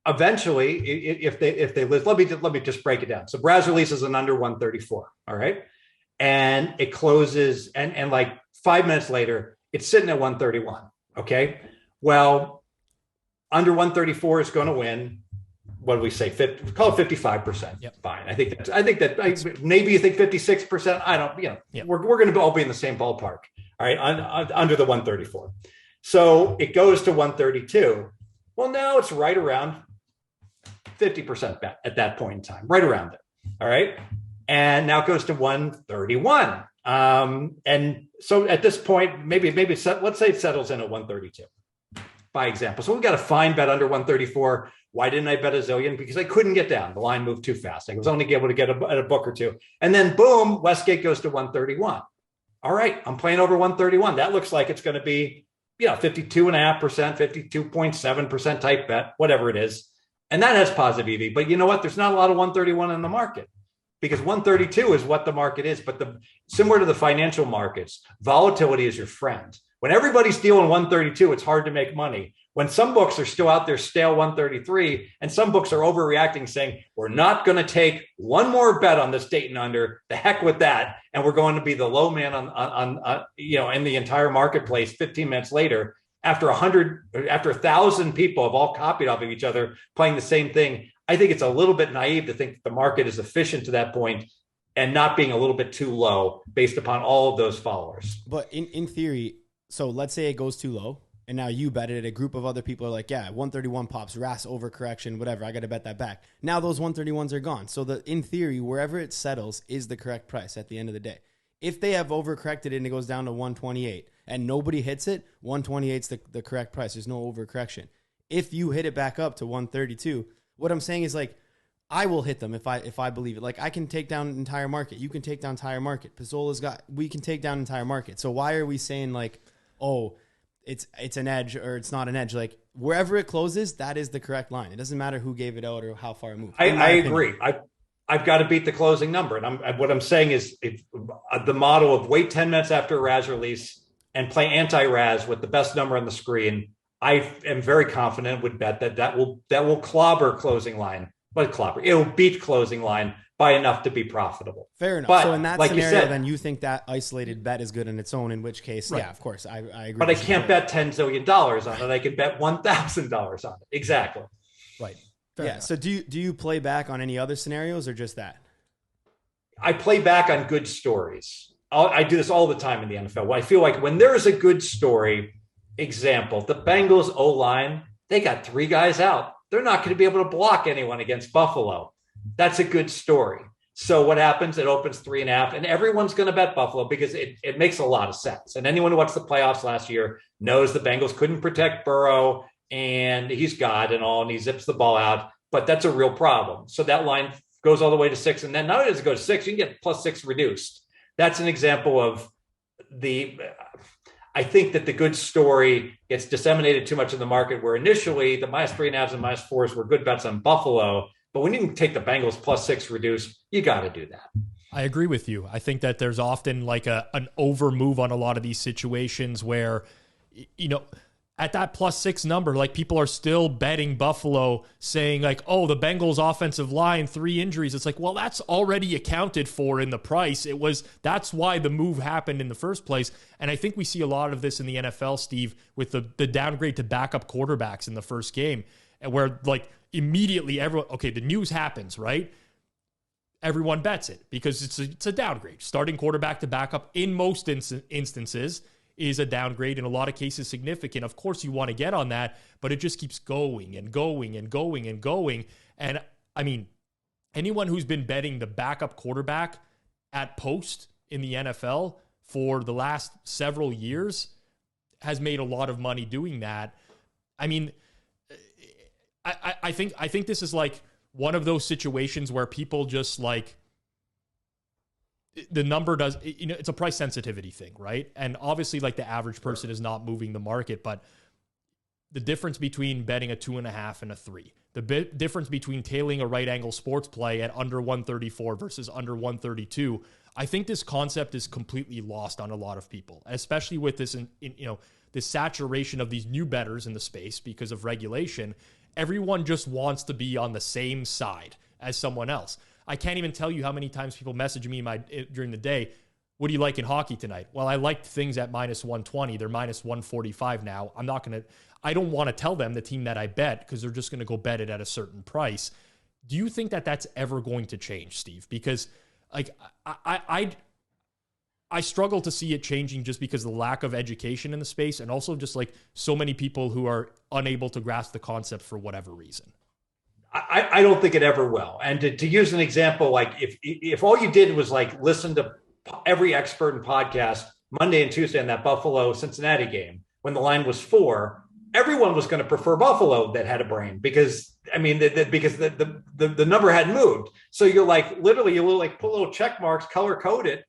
Eventually, if they lose, let me just break it down. So Ras releases an under 134, all right, and it closes, and like 5 minutes later, it's sitting at 131. Okay, well, under 134 is going to win. What do we say? Call it 55%.
Yep.
Fine. I think that maybe you think 56%. I don't.
Yep.
We're going to all be in the same ballpark. All right, under the 134. So it goes to 132. Well, now it's right around 50% bet at that point in time, right around there. All right, and now it goes to 131. And so at this point, maybe let's say it settles in at 132, by example. So we've got a fine bet under 134. Why didn't I bet a zillion? Because I couldn't get down. The line moved too fast. I was only able to get a book or two. And then boom, Westgate goes to 131. All right, I'm playing over 131. That looks like it's going to be, 52.5%, 52.7% type bet, whatever it is. And that has positive EV. But you know what? There's not a lot of 131 in the market, because 132 is what the market is. But similar to the financial markets, volatility is your friend. When everybody's dealing 132, it's hard to make money. When some books are still out there stale 133, and some books are overreacting, saying, we're not going to take one more bet on this Dayton under, the heck with that, and we're going to be the low man on in the entire marketplace 15 minutes later, after 1,000 people have all copied off of each other playing the same thing. I think it's a little bit naive to think that the market is efficient to that point and not being a little bit too low based upon all of those followers.
But in theory, so let's say it goes too low, and now you bet it. A group of other people are like, yeah, 131 pops, Ras overcorrection, whatever. I got to bet that back. Now those 131s are gone. So in theory, wherever it settles is the correct price at the end of the day. If they have overcorrected and it goes down to 128 and nobody hits it, 128 is the correct price. There's no overcorrection. If you hit it back up to 132, what I'm saying is, like, I will hit them if I believe it. Like, I can take down an entire market. You can take down entire market. We can take down entire market. So why are we saying, like, oh, it's an edge or it's not an edge? Like, wherever it closes, that is the correct line. It doesn't matter who gave it out or how far it moved.
I agree. I've got to beat the closing number. And what I'm saying is the model of wait 10 minutes after a RAS release and play anti-RAS with the best number on the screen, I am very confident, would bet that will clobber closing line. But clobber, it'll beat closing line by enough to be profitable.
Fair enough.
But,
so in that
like
scenario,
you said,
then you think that isolated bet is good in its own, in which case, right. Yeah, of course, I agree.
But I can't bet $10 zillion on it. I can bet $1,000 on it. Exactly.
Right. Fair enough. So do you play back on any other scenarios or just that?
I play back on good stories. I do this all the time in the NFL. I feel like when there is a good story, example, the Bengals O-line, they got 3 guys out. They're not going to be able to block anyone against Buffalo. That's a good story. So what happens? It opens 3.5, and everyone's going to bet Buffalo because it makes a lot of sense. And anyone who watched the playoffs last year knows the Bengals couldn't protect Burrow, and he's God and all, and he zips the ball out. But that's a real problem. So that line goes all the way to 6, and then not only does it go to 6, you can get +6 reduced. That's an example of I think that the good story gets disseminated too much in the market, where initially the -3.5s and -4s were good bets on Buffalo. But when you can take the Bengals +6 reduced, you got to do that.
I agree with you. I think that there's often like an over move on a lot of these situations where, at that +6 number, like people are still betting Buffalo, saying like, oh, the Bengals offensive line, 3 injuries. It's like, well, that's already accounted for in the price. That's why the move happened in the first place. And I think we see a lot of this in the NFL, Steve, with the downgrade to backup quarterbacks in the first game, and where like immediately the news happens, right? Everyone bets it because it's a downgrade. Starting quarterback to backup in most instances is a downgrade, in a lot of cases significant. Of course you want to get on that, but it just keeps going and going and going and going. And I mean, anyone who's been betting the backup quarterback at post in the NFL for the last several years has made a lot of money doing that. I mean, I think this is like one of those situations where people just like, the number does, it's a price sensitivity thing, right? And obviously like the average person is not moving the market, but the difference between betting a 2.5 and a 3, the difference between tailing a right angle sports play at under 134 versus under 132, I think this concept is completely lost on a lot of people, especially with this, this saturation of these new bettors in the space because of regulation. Everyone just wants to be on the same side as someone else. I can't even tell you how many times people message me during the day, what do you like in hockey tonight? Well, I liked things at -120. They're -145 now. I don't want to tell them the team that I bet because they're just going to go bet it at a certain price. Do you think that that's ever going to change, Steve? Because like I struggle to see it changing just because of the lack of education in the space, and also just like so many people who are unable to grasp the concept for whatever reason.
I don't think it ever will. And to use an example, like if all you did was like listen to every expert and podcast Monday and Tuesday in that Buffalo Cincinnati game when the line was 4, everyone was going to prefer Buffalo that had a brain because the number hadn't moved. So you're like literally you like put little check marks, color code it.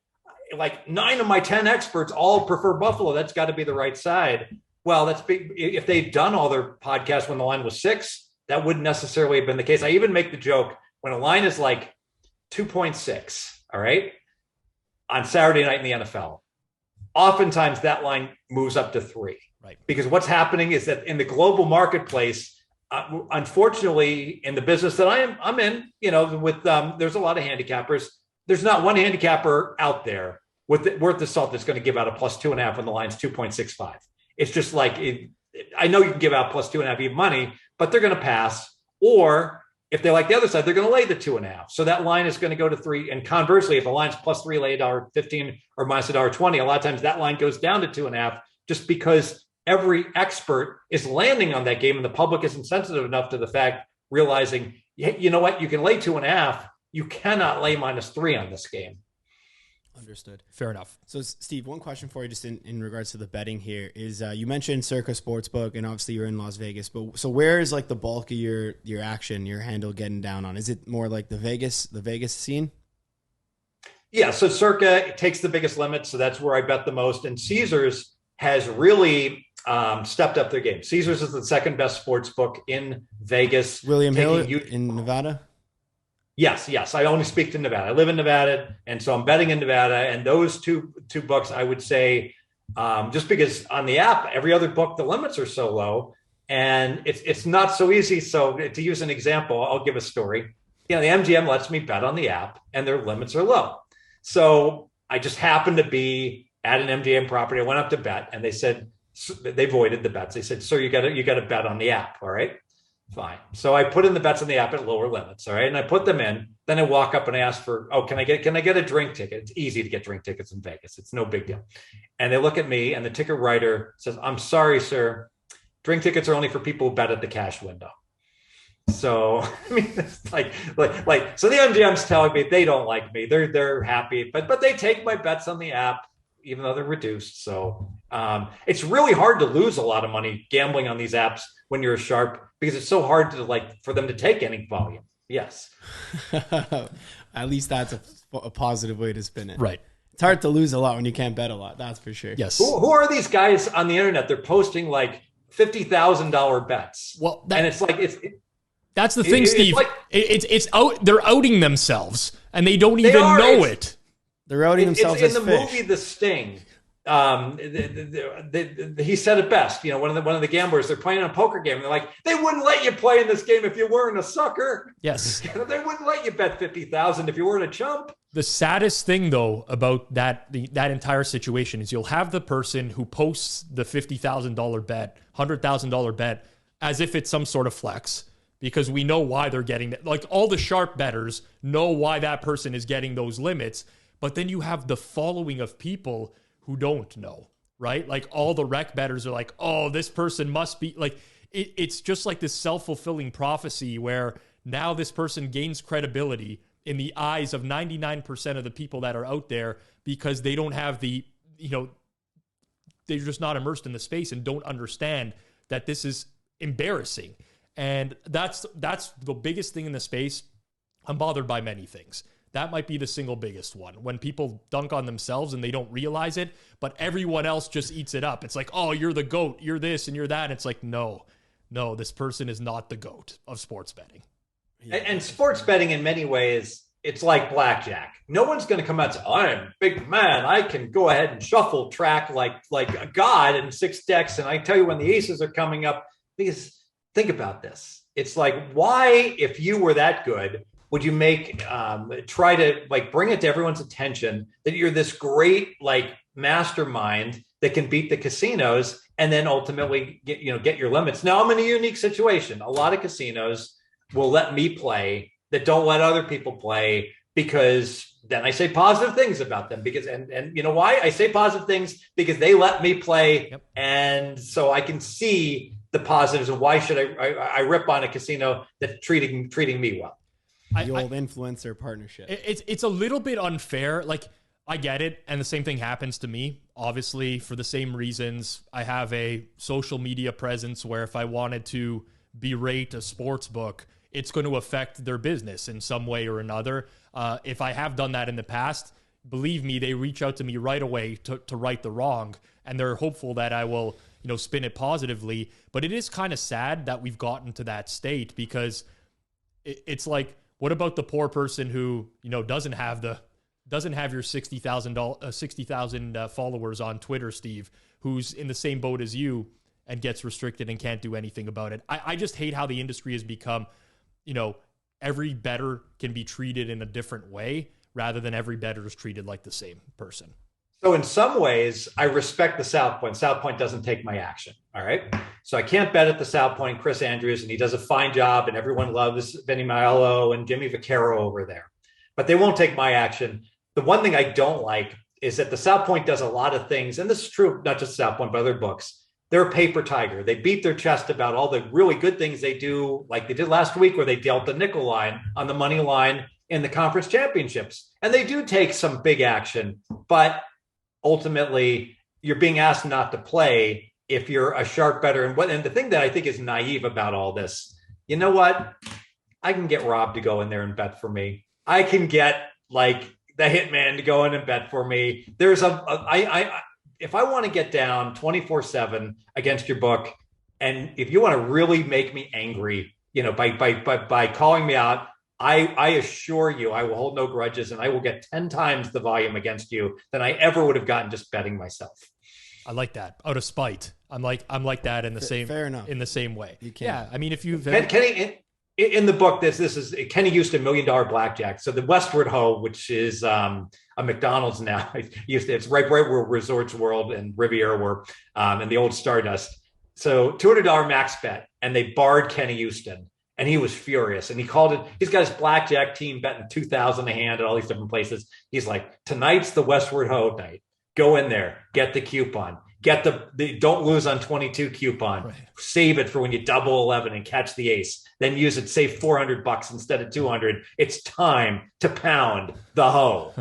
Like 9 of my 10 experts all prefer Buffalo. That's got to be the right side. Well, that's big. If they'd done all their podcasts when the line was 6. That wouldn't necessarily have been the case. I even make the joke when a line is like 2.6, all right, on Saturday night in the NFL, oftentimes that line moves up to 3.
Right. Because
what's happening is that in the global marketplace, unfortunately, in the business that I'm in, with there's a lot of handicappers. There's not one handicapper out there worth the salt that's going to give out a +2.5 when the line's 2.65. It's just like I know you can give out +2.5 even money, but they're going to pass. Or if they like the other side, they're going to lay the 2.5. So that line is going to go to 3. And conversely, if the line's +3, lay $1.15 or -$1.20, a lot of times that line goes down to 2.5 just because every expert is landing on that game and the public isn't sensitive enough to the fact, realizing, you know what, you can lay 2.5. You cannot lay -3 on this game.
Understood.
Fair enough.
So, Steve, one question for you just in regards to the betting here is you mentioned Circa Sportsbook, and obviously you're in Las Vegas. But so where is like the bulk of your action, your handle getting down on? Is it more like the Vegas scene?
Yeah, so Circa takes the biggest limit, so that's where I bet the most. And Caesars has really stepped up their game. Caesars is the second best sports book in Vegas.
William Hill in Nevada?
Yes. I only speak to Nevada. I live in Nevada, and so I'm betting in Nevada. And those two books, I would say, just because on the app, every other book, the limits are so low, and it's not so easy. So to use an example, I'll give a story. The MGM lets me bet on the app, and their limits are low. So I just happened to be at an MGM property. I went up to bet, and they said they voided the bets. They said, "Sir, you got to bet on the app." All right. Fine. So I put in the bets on the app at lower limits. All right. And I put them in. Then I walk up and I ask for, can I get a drink ticket? It's easy to get drink tickets in Vegas. It's no big deal. And they look at me and the ticket writer says, "I'm sorry, sir. Drink tickets are only for people who bet at the cash window." So, I mean, it's like, so the MGM's telling me they don't like me. They're happy, but they take my bets on the app, even though they're reduced. So it's really hard to lose a lot of money gambling on these apps when you're a sharp, because it's so hard to for them to take any volume. Yes.
At least that's a positive way to spin it.
Right.
It's hard to lose a lot when you can't bet a lot. That's for sure.
Yes.
Who are these guys on the internet? They're posting like $50,000 bets.
Well,
and it's like,
That's the thing, Steve. It's out. They're outing themselves, and they don't even know it.
They're outing themselves as
in the
fish.
movie The Sting. He said it best. One of the gamblers, they're playing a poker game, and they're like, they wouldn't let you play in this game if you weren't a sucker.
Yes,
they wouldn't let you bet 50,000 if you weren't a chump.
The saddest thing, though, about that entire situation is you'll have the person who posts the $50,000 bet, $100,000 bet, as if it's some sort of flex, because we know why they're getting that. Like, all the sharp bettors know why that person is getting those limits, but then you have the following of people who don't know, right? Like, all the rec bettors are like, oh, this person must be like, it's just like this self-fulfilling prophecy where now this person gains credibility in the eyes of 99% of the people that are out there because they don't have the, they're just not immersed in the space and don't understand that this is embarrassing. And that's the biggest thing in the space. I'm bothered by many things. That might be the single biggest one. When people dunk on themselves and they don't realize it, but everyone else just eats it up. It's like, oh, you're the GOAT, you're this and you're that. And it's like, no, this person is not the GOAT of sports betting.
And sports betting in many ways, it's like blackjack. No one's going to come out and say, I'm a big man. I can go ahead and shuffle track like a god in 6 decks. And I tell you when the aces are coming up, because think about this. It's like, why, if you were that good, would you try to bring it to everyone's attention that you're this great mastermind that can beat the casinos and then ultimately get your limits? Now I'm in a unique situation. A lot of casinos will let me play that don't let other people play, because then I say positive things about them, because and you know why I say positive things? Because they let me play. Yep. And so I can see the positives, and why should I rip on a casino that's treating me well?
The old influencer partnership.
It's a little bit unfair. Like, I get it, and the same thing happens to me. Obviously, for the same reasons, I have a social media presence where if I wanted to berate a sports book, it's going to affect their business in some way or another. If I have done that in the past, believe me, they reach out to me right away to right the wrong, and they're hopeful that I will, spin it positively. But it is kind of sad that we've gotten to that state, because it's like, what about the poor person who, doesn't have your 60,000 followers on Twitter, Steve, who's in the same boat as you and gets restricted and can't do anything about it? I just hate how the industry has become, every bettor can be treated in a different way rather than every bettor is treated like the same person.
So in some ways, I respect the South Point. South Point doesn't take my action. All right. So I can't bet at the South Point, Chris Andrews, and he does a fine job, and everyone loves Vinny Maiello and Jimmy Vaccaro over there, but they won't take my action. The one thing I don't like is that the South Point does a lot of things, and this is true, not just South Point, but other books. They're a paper tiger. They beat their chest about all the really good things they do, like they did last week, where they dealt the nickel line on the money line in the conference championships. And they do take some big action, but ultimately you're being asked not to play if you're a sharp bettor. And the thing that I think is naive about all this, you know what? I can get Rob to go in there and bet for me. I can get the hitman to go in and bet for me. There's if I want to get down 24/7 against your book, and if you want to really make me angry, by calling me out, I assure you, I will hold no grudges, and I will get 10 times the volume against you than I ever would have gotten just betting myself.
I like that, out of spite. I'm like that in the same. Fair enough. In the same way.
You can.
Yeah, I mean, if you've
Kenny in the book, this is Kenny Houston $1 Million Blackjack. So the Westward Ho, which is a McDonald's now, it's right where Resorts World and Riviera were, and the old Stardust. So $200 max bet, and they barred Kenny Houston. And he was furious, and he called it. He's got his blackjack team betting 2,000 a hand at all these different places. He's like, tonight's the Westward Ho night. Go in there, get the coupon, get the don't lose on 22 coupon. Right. Save it for when you double 11 and catch the ace. Then use it, save $400 instead of 200. It's time to pound the Ho.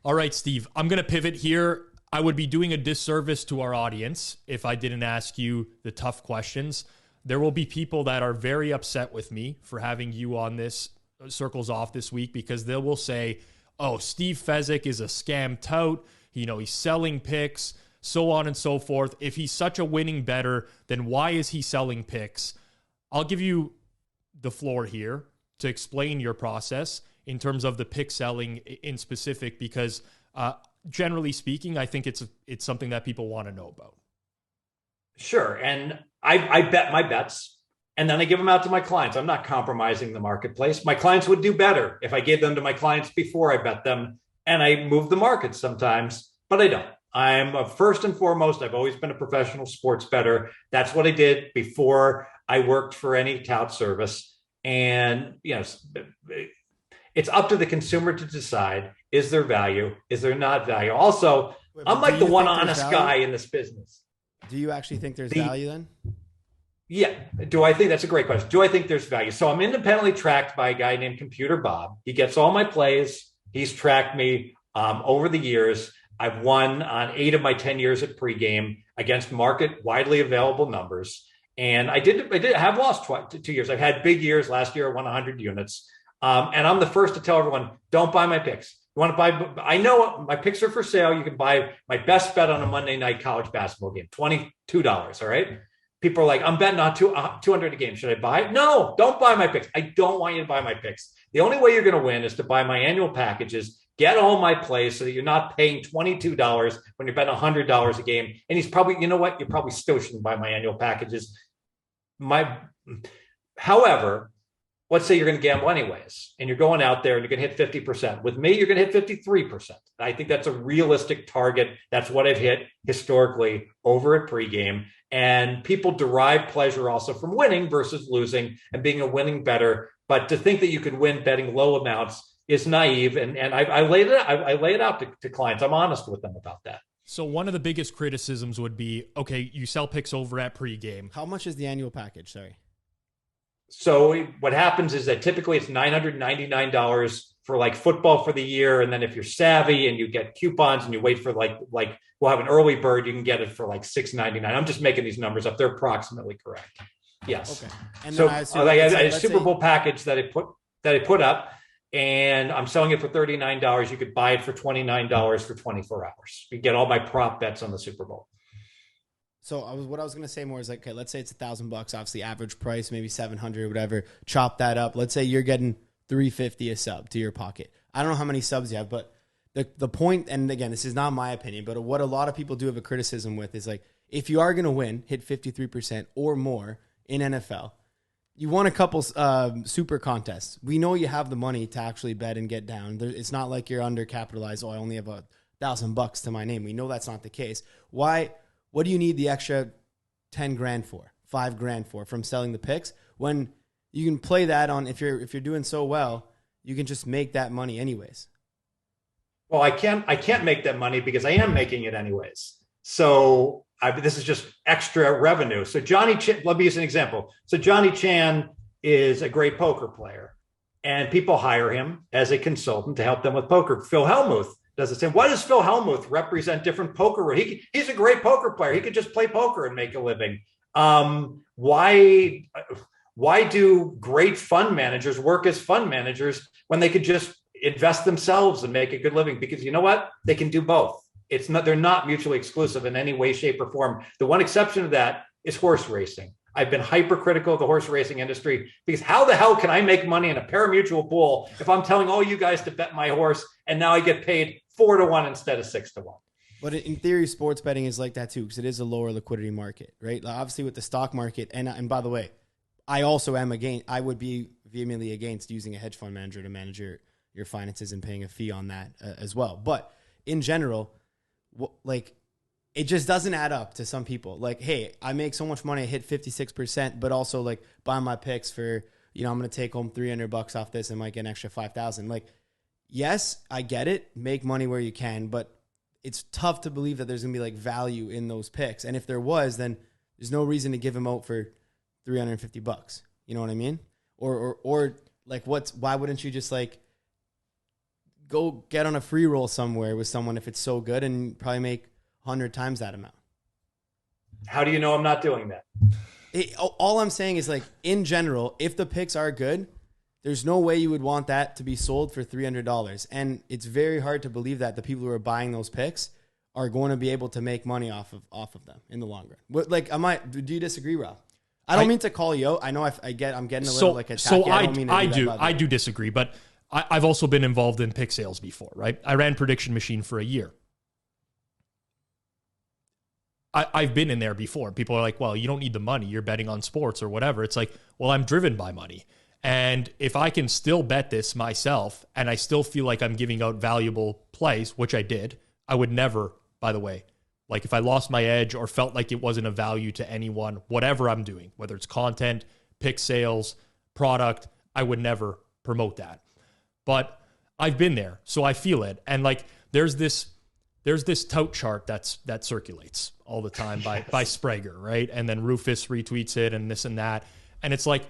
All right, Steve, I'm going to pivot here. I would be doing a disservice to our audience if I didn't ask you the tough questions. There will be people that are very upset with me for having you on this Circles Off this week, because they will say, oh, Steve Fezzik is a scam tout. He's selling picks, so on and so forth. If he's such a winning bettor, then why is he selling picks? I'll give you the floor here to explain your process in terms of the pick selling in specific, because generally speaking, I think it's something that people want to know about.
Sure. And I bet my bets and then I give them out to my clients. I'm not compromising the marketplace. My clients would do better if I gave them to my clients before I bet them, and I move the market sometimes, but I don't. I'm first and foremost, I've always been a professional sports bettor. That's what I did before I worked for any tout service. And, it's up to the consumer to decide, is there value? Is there not value? Also, I'm like the one honest guy in this business.
Do you actually think there's value then?
Yeah. Do I think that's a great question? Do I think there's value? So I'm independently tracked by a guy named Computer Bob. He gets all my plays. He's tracked me over the years. I've won on 8 of my 10 years at pregame against market widely available numbers. And I have lost 2 years. I've had big years. Last year I won 100 units. And I'm the first to tell everyone, don't buy my picks. You want to buy? I know my picks are for sale. You can buy my best bet on a Monday night college basketball game, $22. All right. People are like, I'm betting on 200 a game. Should I buy it? No, don't buy my picks. I don't want you to buy my picks. The only way you're going to win is to buy my annual packages, get all my plays so that you're not paying $22 when you're betting $100 a game. And he's probably, you know what? You probably still shouldn't buy my annual packages. However, let's say you're going to gamble anyways, and you're going out there and you're going to hit 50%. With me, you're going to hit 53%. I think that's a realistic target. That's what I've hit historically over at pregame. And people derive pleasure also from winning versus losing and being a winning bettor. But to think that you can win betting low amounts is naive. And I lay it out to clients. I'm honest with them about that.
So one of the biggest criticisms would be, okay, you sell picks over at pregame.
How much is the annual package? Sorry.
So what happens is that typically it's $999 for like football for the year. And then if you're savvy and you get coupons and you wait for like we'll have an early bird, you can get it for like $699. I'm just making these numbers up. They're approximately correct. Yes. Okay. And so I had a Super Bowl package that I put up, and I'm selling it for $39. You could buy it for $29 for 24 hours. You get all my prop bets on the Super Bowl.
So what I was going to say more is like, okay, let's say it's $1,000, obviously average price, maybe 700, whatever. Chop that up. Let's say you're getting $350 a sub to your pocket. I don't know how many subs you have, but the point, and again, this is not my opinion, but what a lot of people do have a criticism with is like, if you are going to win, hit 53% or more in NFL, you won a couple super contests. We know you have the money to actually bet and get down. It's not like you're undercapitalized. Oh, I only have $1,000 to my name. We know that's not the case. Why? What do you need the extra 10 grand for, 5 grand for from selling the picks when you can play that on, if you're doing so well, you can just make that money anyways?
Well, I can't make that money because I am making it anyways. So this is just extra revenue. So let me use an example. So Johnny Chan is a great poker player, and people hire him as a consultant to help them with poker. Phil Hellmuth does the same. Why does Phil Hellmuth represent different poker? He's a great poker player. He could just play poker and make a living. Why do great fund managers work as fund managers when they could just invest themselves and make a good living? Because you know what? They can do both. They're not mutually exclusive in any way, shape, or form. The one exception to that is horse racing. I've been hypercritical of the horse racing industry because how the hell can I make money in a pari-mutuel pool if I'm telling all you guys to bet my horse and now I get paid 4-1 instead of 6-1?
But in theory, sports betting is like that too, because it is a lower liquidity market, right? Obviously with the stock market, and by the way, I would be vehemently against using a hedge fund manager to manage your finances and paying a fee on that as well. But in general, it just doesn't add up to some people. Like, hey, I make so much money, I hit 56%, but also like buy my picks for, I'm going to take home $300 off this and might get an extra 5,000. Like, yes, I get it. Make money where you can, but it's tough to believe that there's going to be like value in those picks. And if there was, then there's no reason to give them out for $350. You know what I mean? Or like why wouldn't you just like go get on a free roll somewhere with someone if it's so good and probably make 100 times that amount?
How do you know I'm not doing that?
All I'm saying is, like, in general, if the picks are good, there's no way you would want that to be sold for $300. And it's very hard to believe that the people who are buying those picks are going to be able to make money off of them in the long run. Do you disagree, Rob? I don't mean to call you out. I know I'm getting a little like attacky.
I do disagree, but I've also been involved in pick sales before, right? I ran Prediction Machine for a year. I've been in there before. People are like, well, you don't need the money. You're betting on sports or whatever. It's like, well, I'm driven by money. And if I can still bet this myself and I still feel like I'm giving out valuable plays, which I did, I would never, by the way, like if I lost my edge or felt like it wasn't of value to anyone, whatever I'm doing, whether it's content, pick sales, product, I would never promote that. But I've been there, so I feel it. And like there's this tout chart that circulates all the time by Sprague, right? And then Rufus retweets it and this and that. And it's like,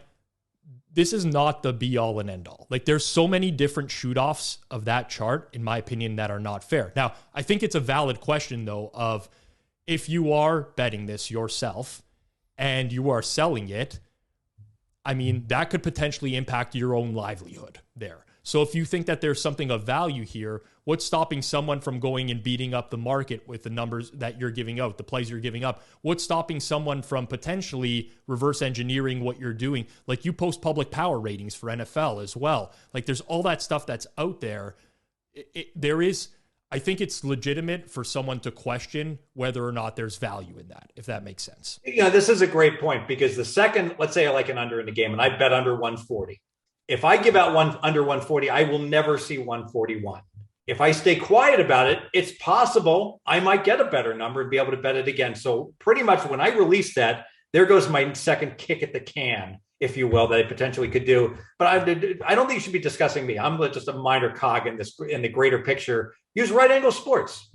this is not the be all and end all. Like there's so many different shoot offs of that chart, in my opinion, that are not fair. Now, I think it's a valid question though, of if you are betting this yourself and you are selling it, I mean, that could potentially impact your own livelihood there. So if you think that there's something of value here, what's stopping someone from going and beating up the market with the numbers that you're giving out, the plays you're giving up? What's stopping someone from potentially reverse engineering what you're doing? Like you post public power ratings for NFL as well. Like there's all that stuff that's out there. I think it's legitimate for someone to question whether or not there's value in that, if that makes sense.
Yeah, this is a great point because the second, let's say I like an under in the game and I bet under 140. If I give out one under 140, I will never see 141. If I stay quiet about it, it's possible I might get a better number and be able to bet it again. So pretty much when I release that, there goes my second kick at the can, if you will, that I potentially could do. But I don't think you should be discussing me. I'm just a minor cog in the greater picture. Use Right Angle Sports.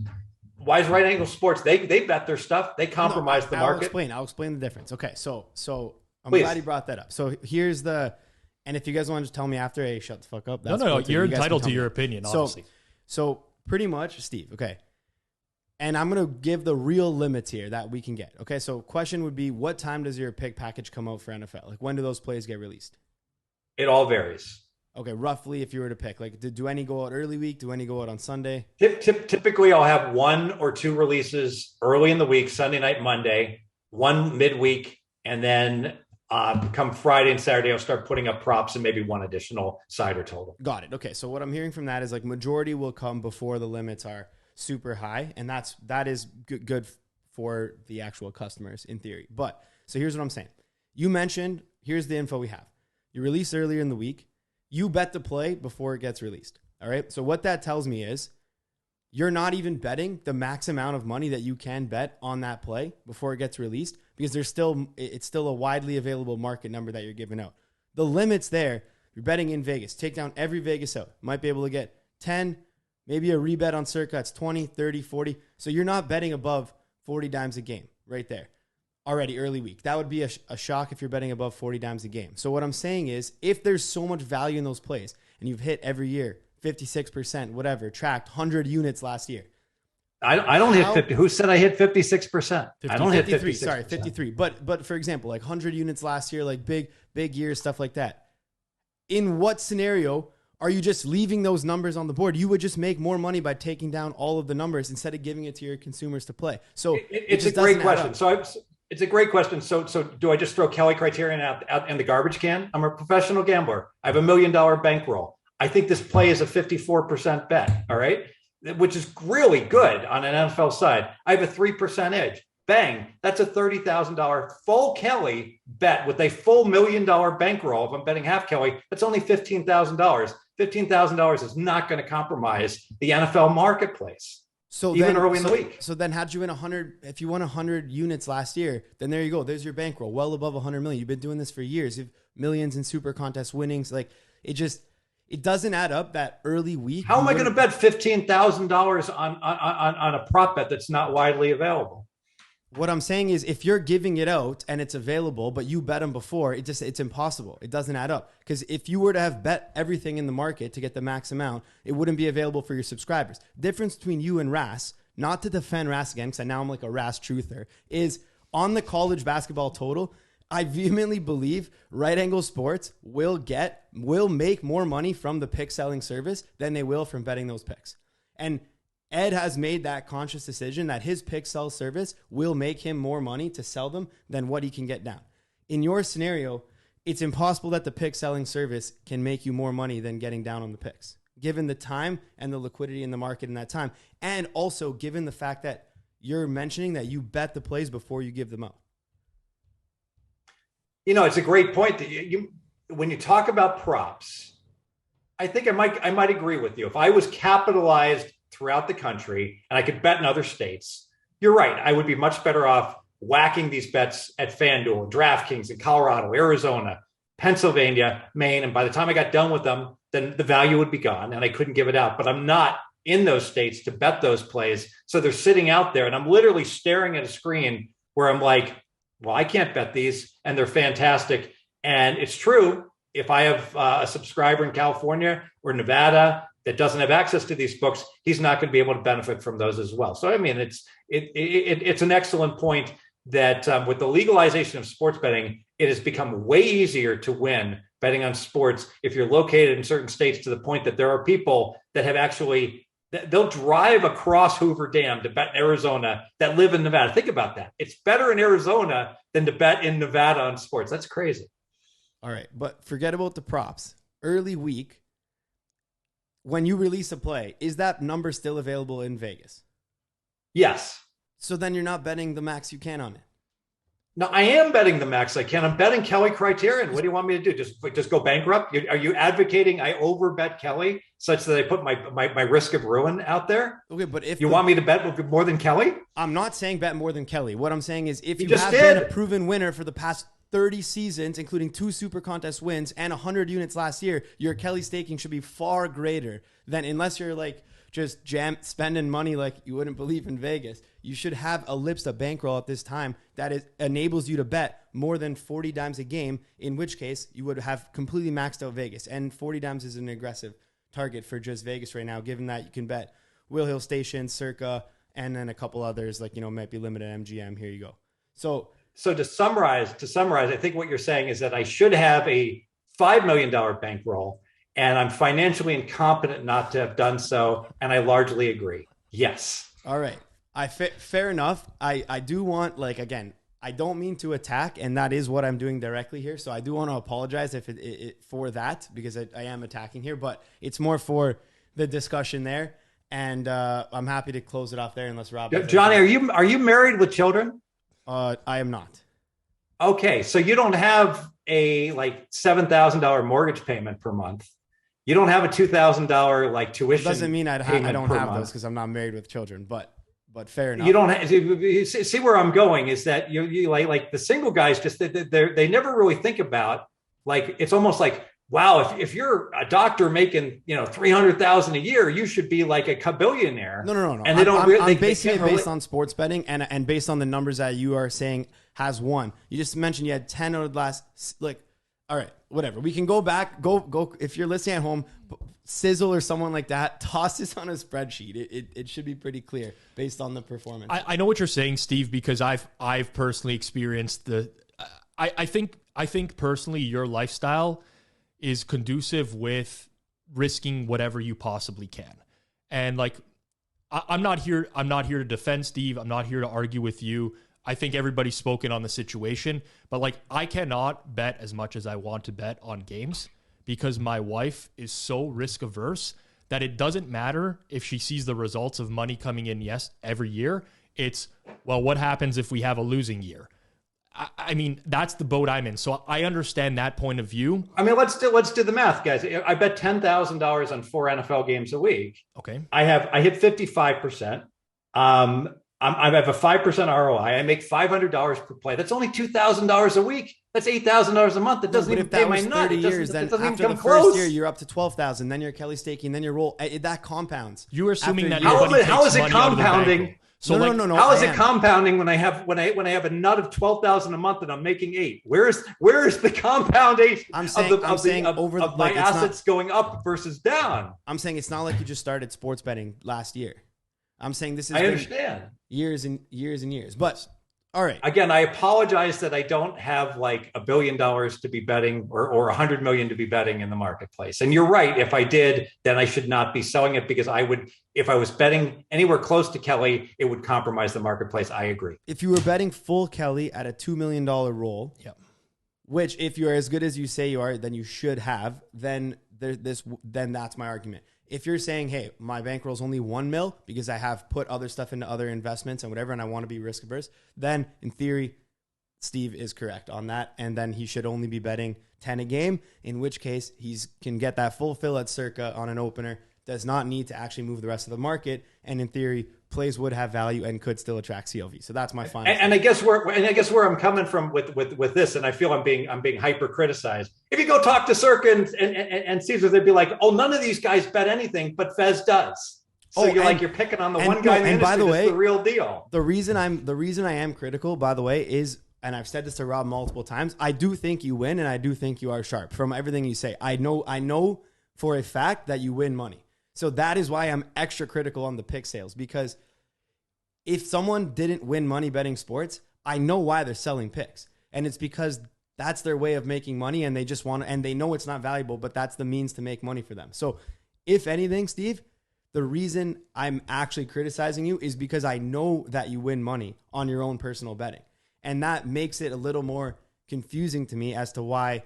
Why is Right Angle Sports? They bet their stuff. They compromise the market.
I'll explain the difference. Okay, so I'm
Please.
glad you brought that up. So here's the. And if you guys want to just tell me after, hey, shut the fuck up. That's
No,
cool too.
you're
You guys
entitled
can
to
tell
your
me.
opinion, honestly.
So pretty much, Steve, okay. And I'm going to give the real limits here that we can get. Okay, so question would be, what time does your pick package come out for NFL? Like, when do those plays get released?
It all varies.
Okay, roughly, if you were to pick. Like, do any go out early week? Do any go out on Sunday?
Typically, I'll have one or two releases early in the week, Sunday night, Monday, one midweek, and then come Friday and Saturday, I'll start putting up props and maybe one additional side or total.
Got it. Okay, so what I'm hearing from that is like majority will come before the limits are super high, and that is good for the actual customers in theory. But so here's what I'm saying. You mentioned, here's the info we have. You release earlier in the week. You bet the play before it gets released. All right. So what that tells me is you're not even betting the max amount of money that you can bet on that play before it gets released because it's still a widely available market number that you're giving out. The limits there, you're betting in Vegas. Take down every Vegas out. Might be able to get 10, maybe a rebet on circa. It's 20, 30, 40. So you're not betting above 40 dimes a game right there. Already early week. That would be a shock if you're betting above 40 dimes a game. So what I'm saying is if there's so much value in those plays and you've hit every year 56%, whatever, tracked 100 units last year.
I don't hit 50. Who said I hit 56%? I don't hit 53.
Sorry, 53. But for example, like 100 units last year, like big years, stuff like that. In what scenario are you just leaving those numbers on the board? You would just make more money by taking down all of the numbers instead of giving it to your consumers to play. So
it's a great question. It's a great question. So do I just throw Kelly Criterion out in the garbage can? I'm a professional gambler. I have $1 million bankroll. I think this play is a 54% bet. All right. Which is really good on an NFL side. I have a 3% edge. Bang. That's a $30,000 full Kelly bet with a full $1 million bankroll. If I'm betting half Kelly, that's only $15,000. $15,000 is not going to compromise the NFL marketplace.
So
even
then,
early in the week.
So then how'd you win 100? If you won 100 units last year, then there you go. There's your bankroll, well above 100 million. You've been doing this for years. You have millions in super contest winnings. Like it doesn't add up that early week.
How am I going to bet $15,000 on a prop bet that's not widely available?
What I'm saying is if you're giving it out and it's available, but you bet them before, it's impossible. It doesn't add up. Because if you were to have bet everything in the market to get the max amount, it wouldn't be available for your subscribers. Difference between you and RAS, not to defend RAS again, because now I'm like a RAS truther, is on the college basketball total, I vehemently believe Right Angle Sports will make more money from the pick selling service than they will from betting those picks. And Ed has made that conscious decision that his pick sell service will make him more money to sell them than what he can get down. in your scenario, it's impossible that the pick selling service can make you more money than getting down on the picks, given the time and the liquidity in the market in that time. And also given the fact that you're mentioning that you bet the plays before you give them out.
It's a great point that you when you talk about props, I think I might agree with you. If I was capitalized throughout the country and I could bet in other states, you're right. I would be much better off whacking these bets at FanDuel, DraftKings in Colorado, Arizona, Pennsylvania, Maine. And by the time I got done with them, then the value would be gone and I couldn't give it out. But I'm not in those states to bet those plays. So they're sitting out there and I'm literally staring at a screen where I'm like, well, I can't bet these and they're fantastic. And it's true. If I have a subscriber in California or Nevada that doesn't have access to these books, he's not going to be able to benefit from those as well. So, I mean, it's an excellent point that with the legalization of sports betting, it has become way easier to win betting on sports if you're located in certain states, to the point that there are people that have actually, they'll drive across Hoover Dam to bet in Arizona that live in Nevada. Think about that. It's better in Arizona than to bet in Nevada on sports. That's crazy.
All right, but forget about the props. Early week, when you release a play, is that number still available in Vegas?
Yes.
So then you're not betting the max you can on it.
No, I am betting the max I can. I'm betting Kelly Criterion. What do you want me to do? Just go bankrupt? Are you advocating I overbet Kelly such that I put my risk of ruin out there?
Okay, but if
you want me to bet more than Kelly?
I'm not saying bet more than Kelly. What I'm saying is if you have been a proven winner for the past 30 seasons, including 2 Super Contest wins and 100 units last year, your Kelly staking should be far greater than, unless you're like just spending money like you wouldn't believe in Vegas. You should have a LIPSA bankroll at this time that enables you to bet more than 40 dimes a game, in which case you would have completely maxed out Vegas. And 40 dimes is an aggressive target for just Vegas right now, given that you can bet Will Hill Station, Circa, and then a couple others like, might be limited MGM. Here you go. So to summarize,
I think what you're saying is that I should have a $5 million bankroll, and I'm financially incompetent not to have done so. And I largely agree. Yes.
All right. Fair enough. I do want, again, I don't mean to attack, and that is what I'm doing directly here. So I do want to apologize if for that, because I am attacking here, but it's more for the discussion there. And I'm happy to close it off there unless Rob.
Johnny, are you married with children?
I am not.
Okay, so you don't have a $7,000 mortgage payment per month. You don't have a $2,000 tuition.
It doesn't mean I don't have those because I'm not married with children. But fair enough.
You don't have, see where I'm going is that you like the single guys just they never really think about, it's almost like, wow, if you're a doctor making $300,000 a year, you should be like a billionaire.
No.
And they don't.
I'm basing it based on sports betting and based on the numbers that you are saying has won. You just mentioned you had 10 out of the last all right, whatever. We can go back. Go. If you're listening at home, Sizzle or someone like that, toss this on a spreadsheet. It should be pretty clear based on the performance.
I know what you're saying, Steve, because I've personally experienced I think personally your lifestyle is conducive with risking whatever you possibly can. And I'm not here to defend Steve. I'm not here to argue with you. I think everybody's spoken on the situation, but I cannot bet as much as I want to bet on games because my wife is so risk averse that it doesn't matter if she sees the results of money coming in, every year. It's, well, what happens if we have a losing year? I mean, that's the boat I'm in. So I understand that point of view.
I mean, let's do the math, guys. I bet $10,000 on 4 NFL games a week.
Okay.
I hit 55%. I have a 5% ROI. I make $500 per play. That's only $2,000 a week. That's $8,000 a month. That doesn't even pay my nut.
30 years, then after the first year, you're up to 12,000. Then you're Kelly staking. Then your roll. That compounds.
You are assuming that
how is it compounding?
So
no. How is it compounding when I have a nut of 12,000 a month and I'm making 8? Where is the compoundation of my assets going up versus down?
I'm saying it's not like you just started sports betting last year. I'm saying this is
I understand
years and years and years. But all right.
Again, I apologize that I don't have $1 billion to be betting or 100 million to be betting in the marketplace. And you're right. If I did, then I should not be selling it because if I was betting anywhere close to Kelly, it would compromise the marketplace. I agree.
If you were betting full Kelly at a $2 million roll,
yep,
which if you're as good as you say you are, then you should have, then that's my argument. If you're saying, hey, my bankroll is only $1 million because I have put other stuff into other investments and whatever, and I want to be risk averse, then in theory, Steve is correct on that. And then he should only be betting 10 a game, in which case he can get that full fill at circa on an opener, does not need to actually move the rest of the market. And in theory, plays would have value and could still attract CLV. So that's my final.
And I guess where I'm coming from with this, and I feel I'm being hyper criticized. If you go talk to Circa and Caesar, they'd be like, "Oh, none of these guys bet anything, but Fez does." So you're picking on the one guy in the industry that's the real deal.
The reason I am critical, by the way, is, and I've said this to Rob multiple times, I do think you win, and I do think you are sharp from everything you say. I know for a fact that you win money. So that is why I'm extra critical on the pick sales, because if someone didn't win money betting sports, I know why they're selling picks. And it's because that's their way of making money, and they just want to, and they know it's not valuable, but that's the means to make money for them. So if anything, Steve, the reason I'm actually criticizing you is because I know that you win money on your own personal betting. And that makes it a little more confusing to me as to why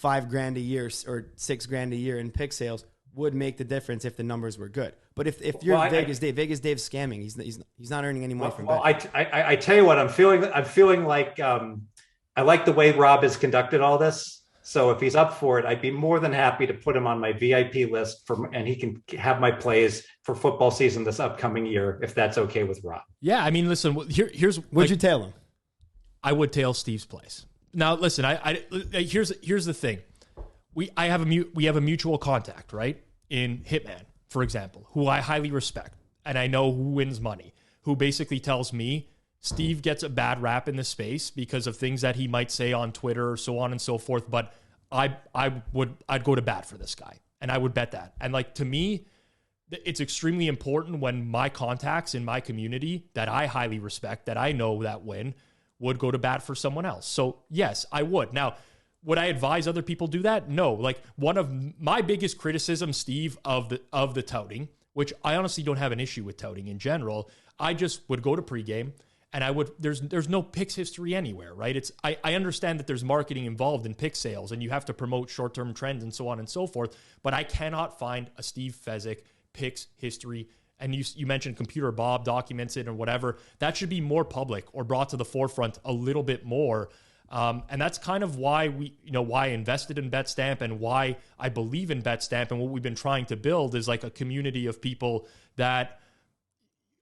$5,000 a year or $6,000 a year in pick sales would make the difference if the numbers were good. But if you're Vegas Dave's scamming. He's not earning any money from betting.
I tell you what, I'm feeling like I like the way Rob has conducted all this. So if he's up for it, I'd be more than happy to put him on my VIP list and he can have my plays for football season this upcoming year, if that's okay with Rob.
Yeah, I mean, listen, here's
would you tail him?
I would tail Steve's plays. Now, listen, here's the thing. We have a mutual contact, right? In Hitman, for example, who I highly respect, and I know who wins money, who basically tells me Steve gets a bad rap in the space because of things that he might say on Twitter, so on and so forth. But I'd go to bat for this guy, and I would bet that. And like, to me, it's extremely important when my contacts in my community that I highly respect, that I know that win, would go to bat for someone else. So yes, I would. Now, would I advise other people do that? No. Like, one of my biggest criticisms, Steve, of the touting, which I honestly don't have an issue with touting in general, I just would go to pregame and I would, there's no picks history anywhere, right? I understand that there's marketing involved in pick sales and you have to promote short-term trends and so on and so forth, but I cannot find a Steve Fezzik picks history. And you mentioned Computer Bob documents it or whatever. That should be more public or brought to the forefront a little bit more. And that's kind of why why I invested in betstamp and why I believe in betstamp, and what we've been trying to build is like a community of people that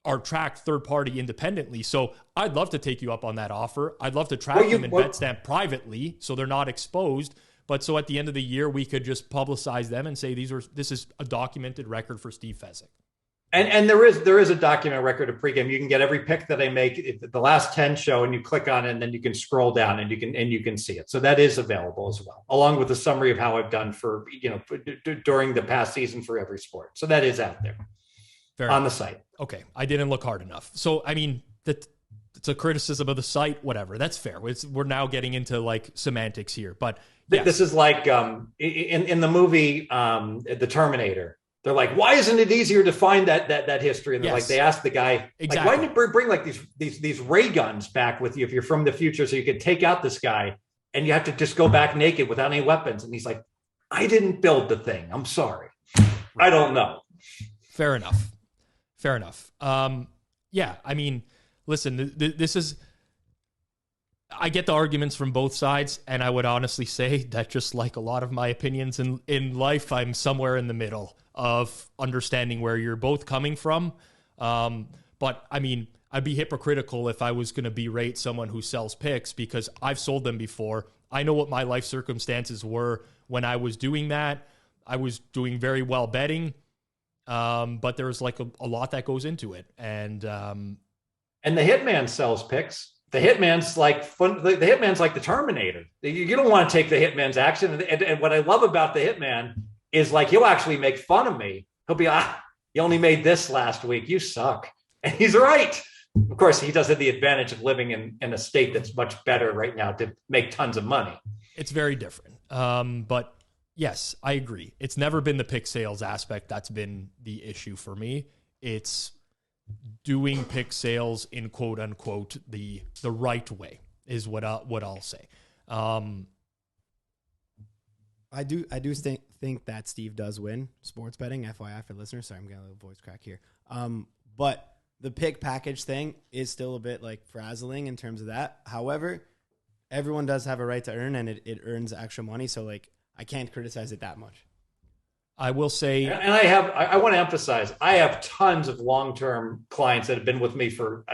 are tracked third party independently. So I'd love to take you up on that offer. I'd love to track them in betstamp privately so they're not exposed. But so at the end of the year, we could just publicize them and say this is a documented record for Steve Fezzik.
And there is a document record of pregame. You can get every pick that I make, the last 10 show, and you click on it, and then you can scroll down and you can see it. So that is available as well, along with a summary of how I've done for during the past season for every sport. So that is out there on the site.
Okay, I didn't look hard enough. So I mean, it's a criticism of the site. Whatever, that's fair. We're now getting into like semantics here, but yes.
This is like in the movie The Terminator. They're like, why isn't it easier to find that history? And they're like, they asked the guy,
exactly.
Like, why didn't you bring like these ray guns back with you if you're from the future so you could take out this guy and you have to just go back naked without any weapons? And he's like, I didn't build the thing. I'm sorry. I don't know.
Fair enough. Yeah, I mean, listen, this is, I get the arguments from both sides, and I would honestly say that just like a lot of my opinions in life, I'm somewhere in the middle of understanding where you're both coming from. But I mean, I'd be hypocritical if I was going to berate someone who sells picks, because I've sold them before. I know what my life circumstances were when I was doing that. I was doing very well betting, but there's like a lot that goes into it. And
the hitman sells picks. The hitman's like the Terminator. You don't want to take the hitman's action. And what I love about the hitman is like, he'll actually make fun of me. He'll be, you only made this last week. You suck. And he's right. Of course, he does have the advantage of living in a state that's much better right now to make tons of money.
It's very different. But yes, I agree. It's never been the pick sales aspect that's been the issue for me. It's doing pick sales in quote unquote the right way is what I'll say.
I do think that Steve does win sports betting, FYI for listeners. Sorry, I'm getting a little voice crack here. But the pick package thing is still a bit like frazzling in terms of that. However, everyone does have a right to earn, and it earns extra money. So like, I can't criticize it that much.
I will say,
and I want to emphasize, I have tons of long-term clients that have been with me for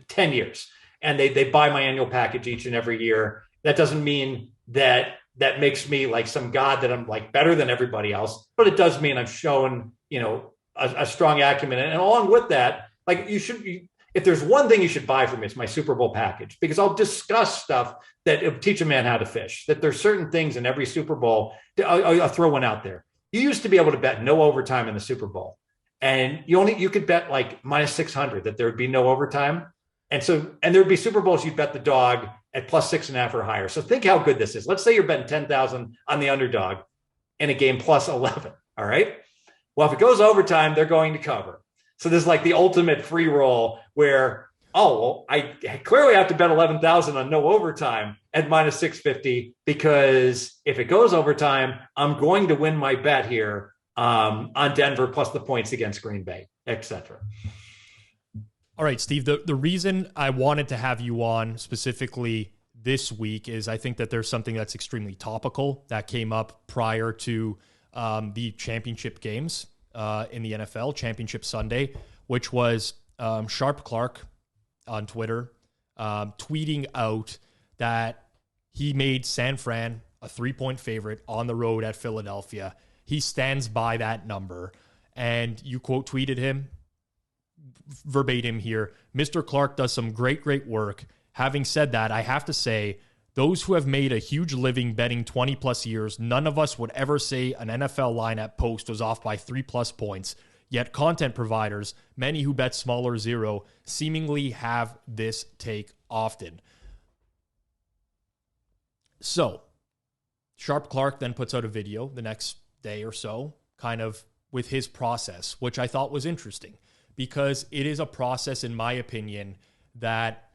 10 years, and they buy my annual package each and every year. That doesn't mean that makes me like some god that I'm like better than everybody else, but it does mean I've shown, a strong acumen. And along with that, like if there's one thing you should buy from me, it's my Super Bowl package, because I'll discuss stuff that teach a man how to fish, that there's certain things in every Super Bowl. I'll throw one out there. You used to be able to bet no overtime in the Super Bowl, and you could bet like minus 600 that there would be no overtime. And there'd be Super Bowls you'd bet the dog at plus 6.5 or higher. So think how good this is. Let's say you're betting 10,000 on the underdog in a game plus 11. All right. Well, if it goes overtime, they're going to cover. So this is like the ultimate free roll where, I clearly have to bet 11,000 on no overtime at minus 650, because if it goes overtime, I'm going to win my bet here on Denver plus the points against Green Bay, etc.
All right, Steve, the reason I wanted to have you on specifically this week is I think that there's something that's extremely topical that came up prior to the championship games in the NFL, Championship Sunday, which was SharpClarke on Twitter tweeting out that he made San Fran a 3-point favorite on the road at Philadelphia. He stands by that number. And you quote tweeted him verbatim here, Mr. Clark does some great work. Having said that, I have to say, those who have made a huge living betting 20 plus years, none of us would ever say an NFL line at post was off by 3+ points. Yet content providers, many who bet smaller zero, seemingly have this take often. So, SharpClarke then puts out a video the next day or so, kind of with his process, which I thought was interesting, because it is a process, in my opinion, that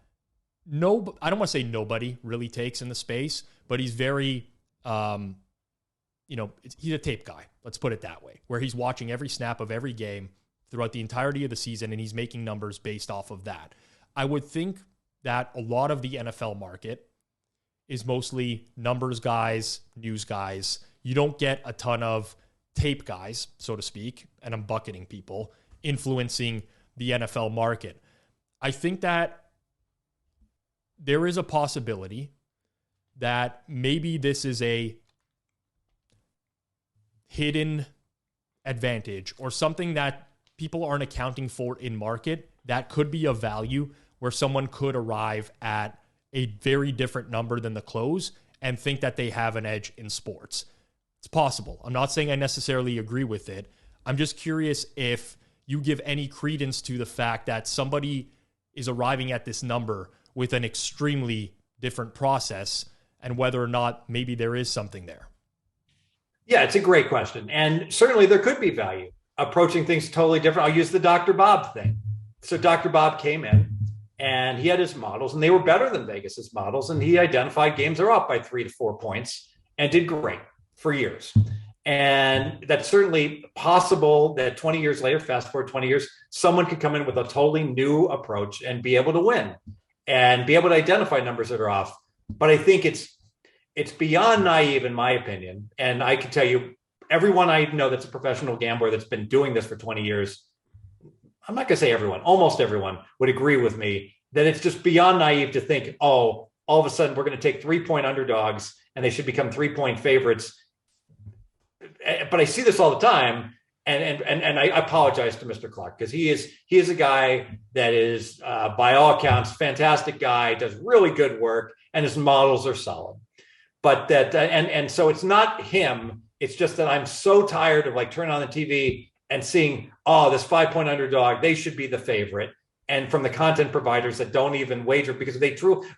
I don't want to say nobody really takes in the space, but he's very, he's a tape guy. Let's put it that way, where he's watching every snap of every game throughout the entirety of the season, and he's making numbers based off of that. I would think that a lot of the NFL market is mostly numbers guys, news guys. You don't get a ton of tape guys, so to speak, and I'm bucketing people, influencing the NFL market. I think that there is a possibility that maybe this is a hidden advantage or something that people aren't accounting for in market that could be of value, where someone could arrive at a very different number than the close and think that they have an edge in sports. It's possible. I'm not saying I necessarily agree with it. I'm just curious if you give any credence to the fact that somebody is arriving at this number with an extremely different process, and whether or not maybe there is something there.
Yeah, it's a great question. And certainly there could be value approaching things totally different. I'll use the Dr. Bob thing. So Dr. Bob came in and he had his models, and they were better than Vegas's models. And he identified games that are off by 3 to 4 points and did great for years. And that's certainly possible that 20 years later, fast forward 20 years, someone could come in with a totally new approach and be able to win and be able to identify numbers that are off. But I think it's beyond naive, in my opinion. And I can tell you, everyone I know that's a professional gambler that's been doing this for 20 years, I'm not going to say everyone, almost everyone would agree with me that it's just beyond naive to think, all of a sudden we're going to take 3-point underdogs and they should become 3-point favorites. But I see this all the time. And I apologize to Mr. Clark, because he is a guy that is, by all accounts, fantastic guy, does really good work, and his models are solid. But that, and so it's not him. It's just that I'm so tired of like turning on the TV and seeing, this 5-point underdog, they should be the favorite. And from the content providers that don't even wager, because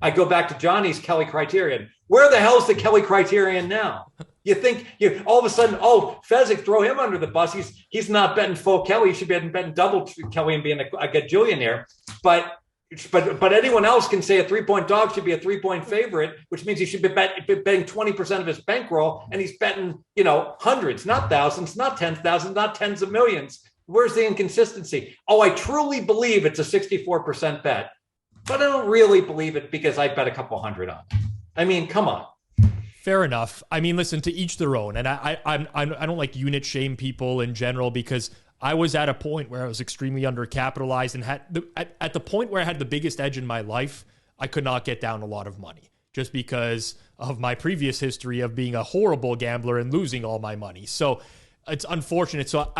I go back to Johnny's Kelly criterion. Where the hell is the Kelly criterion now? You think all of a sudden, Fezzik, throw him under the bus. He's not betting full Kelly. He should be betting double Kelly and being a gajillionaire. But But anyone else can say a 3-point dog should be a 3-point favorite, which means he should be betting 20% of his bankroll, and he's betting, hundreds, not thousands, not 10,000, not tens of millions. Where's the inconsistency? Oh, I truly believe it's a 64% bet, but I don't really believe it because I bet a couple hundred on it. I mean, come on.
Fair enough. I mean, listen, to each their own. And I don't like unit shame people in general, because I was at a point where I was extremely undercapitalized and at the point where I had the biggest edge in my life, I could not get down a lot of money just because of my previous history of being a horrible gambler and losing all my money. So it's unfortunate. So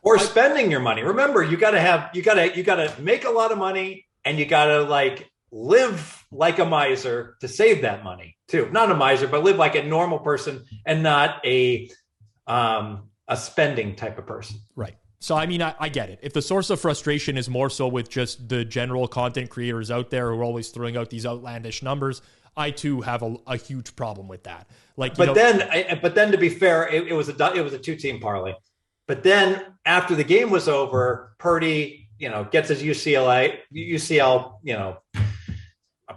or spending your money. Remember, you got to make a lot of money, and you got to live like a miser to save that money too. Not a miser, but live like a normal person and not a spending type of person.
Right. So, I mean, I get it. If the source of frustration is more so with just the general content creators out there who are always throwing out these outlandish numbers, I too have a huge problem with that. But
then to be fair, it was a 2-team parlay. But then after the game was over, Purdy, gets his UCL,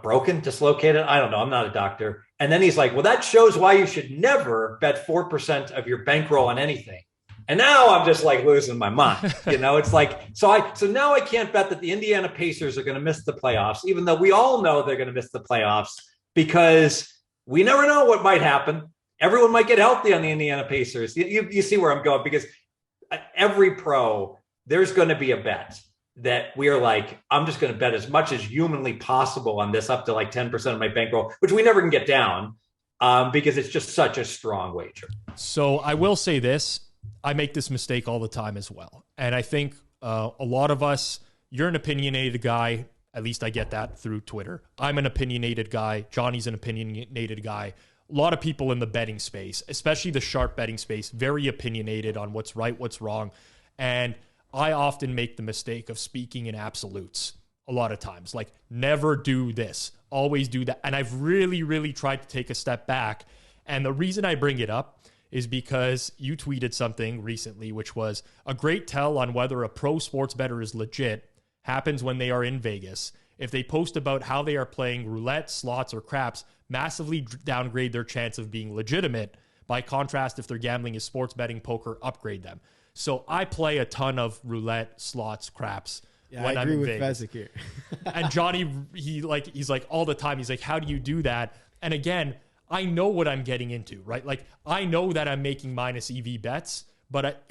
broken, dislocated. I don't know. I'm not a doctor. And then he's like, well, that shows why you should never bet 4% of your bankroll on anything. And now I'm just losing my mind. It's so now I can't bet that the Indiana Pacers are going to miss the playoffs, even though we all know they're going to miss the playoffs, because we never know what might happen. Everyone might get healthy on the Indiana Pacers. You see where I'm going, because every pro, there's going to be a bet that we are I'm just going to bet as much as humanly possible on this, up to 10% of my bankroll, which we never can get down because it's just such a strong wager.
So I will say this. I make this mistake all the time as well. And I think a lot of us, you're an opinionated guy. At least I get that through Twitter. I'm an opinionated guy. Johnny's an opinionated guy. A lot of people in the betting space, especially the sharp betting space, very opinionated on what's right, what's wrong. And I often make the mistake of speaking in absolutes a lot of times. Never do this, always do that. And I've really, really tried to take a step back. And the reason I bring it up is because you tweeted something recently, which was a great tell on whether a pro sports bettor is legit happens when they are in Vegas. If they post about how they are playing roulette, slots, or craps, massively downgrade their chance of being legitimate. By contrast, if their gambling is sports betting, poker, upgrade them. So I play a ton of roulette, slots, craps.
Yeah, when I agree with Fezzik here.
And Johnny, he's all the time, he's like, how do you do that? And again, I know what I'm getting into, right? I know that I'm making minus EV bets, but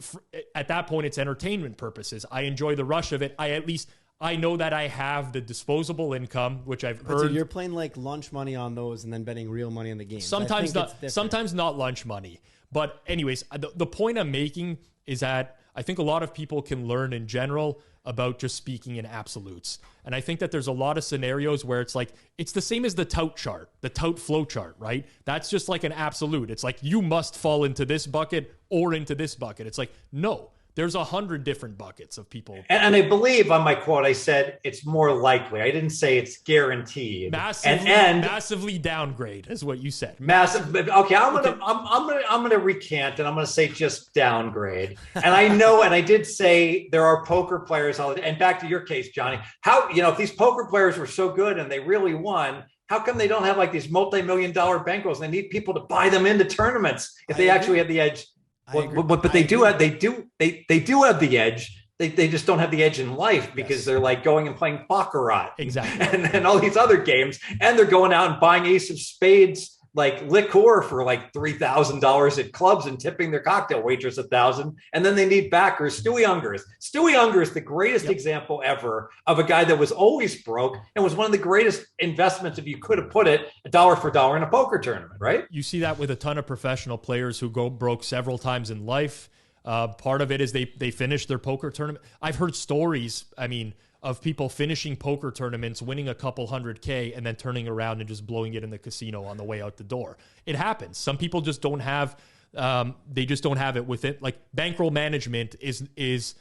at that point, it's entertainment purposes. I enjoy the rush of it. I know that I have the disposable income, which I've earned.
So you're playing lunch money on those and then betting real money on the game.
Sometimes not lunch money. But anyways, the point I'm making is that I think a lot of people can learn in general about just speaking in absolutes. And I think that there's a lot of scenarios where it's the same as the tout chart, the tout flow chart, right? That's just an absolute. It's you must fall into this bucket or into this bucket. It's no. There's 100 different buckets of people.
And I believe on my quote, I said it's more likely. I didn't say it's guaranteed.
Massively downgrade is what you said.
Massive. Okay, I'm gonna recant, and I'm gonna say just downgrade. And I know, and I did say there are poker players. And back to your case, Johnny, how if these poker players were so good and they really won, how come they don't have these multi-million-dollar bankrolls? They need people to buy them into tournaments if they actually have the edge. But they do have the edge. They just don't have the edge in life because they're going and playing baccarat,
exactly,
and all these other games, and they're going out and buying Ace of Spades liqueur for $3,000 at clubs and tipping their cocktail waitress $1,000, and then they need backers. Stewie Unger is the greatest example ever of a guy that was always broke and was one of the greatest investments, if you could have put it dollar for dollar, in a poker tournament, right?
You see that with a ton of professional players who go broke several times in life. Part of it is they finish their poker tournament. I've heard stories, of people finishing poker tournaments, winning a couple $100K, and then turning around and just blowing it in the casino on the way out the door. It happens. Some people just don't have, they just don't have it with it. Bankroll management is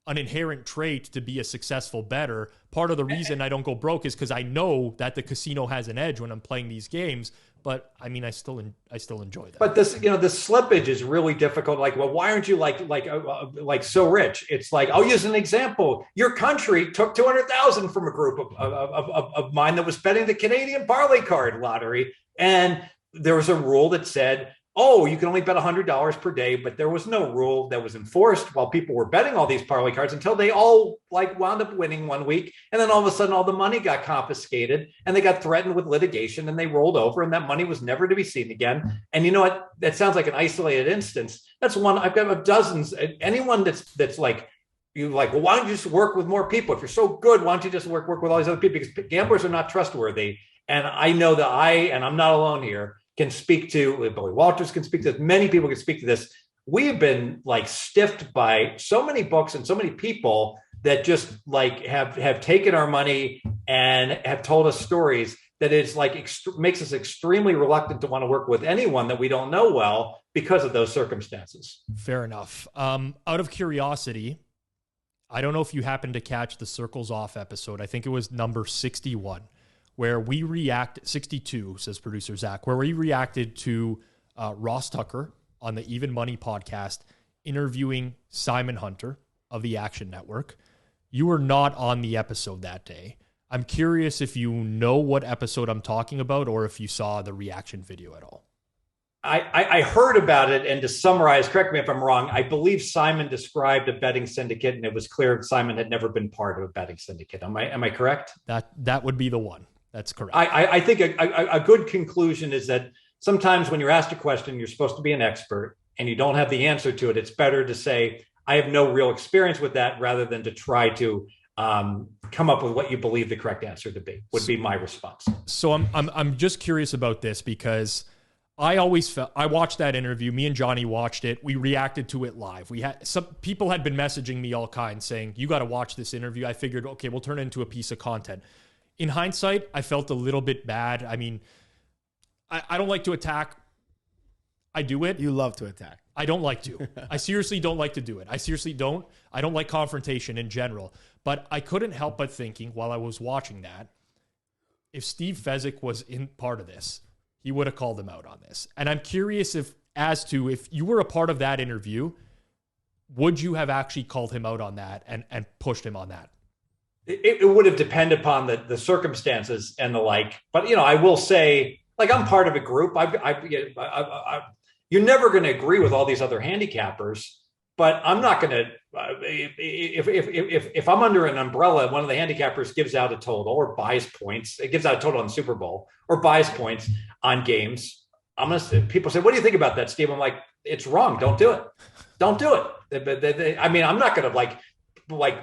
an inherent trait to be a successful bettor. Part of the reason I don't go broke is because I know that the casino has an edge when I'm playing these games. but I mean, I still enjoy that.
But this, the slippage is really difficult. Like, well, why aren't you like so rich? It's like, I'll use an example. Your country took 200,000 from a group of mine that was betting the Canadian parlay card lottery, and there was a rule that said, oh, you can only bet $100 per day, but there was no rule that was enforced while people were betting all these parlay cards until they all wound up winning one week. And then all of a sudden, all the money got confiscated and they got threatened with litigation and they rolled over, and that money was never to be seen again. And you know what? That sounds like an isolated instance. That's one. I've got dozens. Anyone that's like, well, why don't you just work with more people? If you're so good, why don't you just work with all these other people? Because gamblers are not trustworthy. And I know that and I'm not alone here, can speak to, Billy Walters can speak to this, many people can speak to this. We have been stiffed by so many books and so many people that just have taken our money and have told us stories that it's makes us extremely reluctant to want to work with anyone that we don't know well because of those circumstances.
Fair enough. Out of curiosity, I don't know if you happened to catch the Circles Off episode. I think it was number 61. Where we 62, says producer Zach, where we reacted to Ross Tucker on the Even Money podcast, interviewing Simon Hunter of the Action Network. You were not on the episode that day. I'm curious if you know what episode I'm talking about or if you saw the reaction video at all.
I heard about it, and to summarize, correct me if I'm wrong, I believe Simon described a betting syndicate, and it was clear Simon had never been part of a betting syndicate. Am I correct?
That would be the one. That's correct.
I think a good conclusion is that sometimes when you're asked a question, you're supposed to be an expert and you don't have the answer to it. It's better to say, I have no real experience with that, rather than to try to come up with what you believe the correct answer to be, would be my response.
So I'm just curious about this because I watched that interview. Me and Johnny watched it. We reacted to it live. We had some people had been messaging me all kinds saying, you got to watch this interview. I figured, okay, we'll turn it into a piece of content. In hindsight, I felt a little bit bad. I mean, I don't like to attack. I do it.
You love to attack.
I don't like to. I seriously don't like to do it. I seriously don't. I don't like confrontation in general. But I couldn't help but thinking while I was watching that, if Steve Fezzik was in part of this, he would have called him out on this. And I'm curious if you were a part of that interview, would you have actually called him out on that and pushed him on that?
It would have depended upon the circumstances and the like. But, I will say, I'm part of a group. You're never going to agree with all these other handicappers, but I'm not going to, if I'm under an umbrella, one of the handicappers gives out a total or buys points, it gives out a total on Super Bowl or buys points on games. People say, what do you think about that, Steve? I'm like, it's wrong. Don't do it. Don't do it. I'm not going to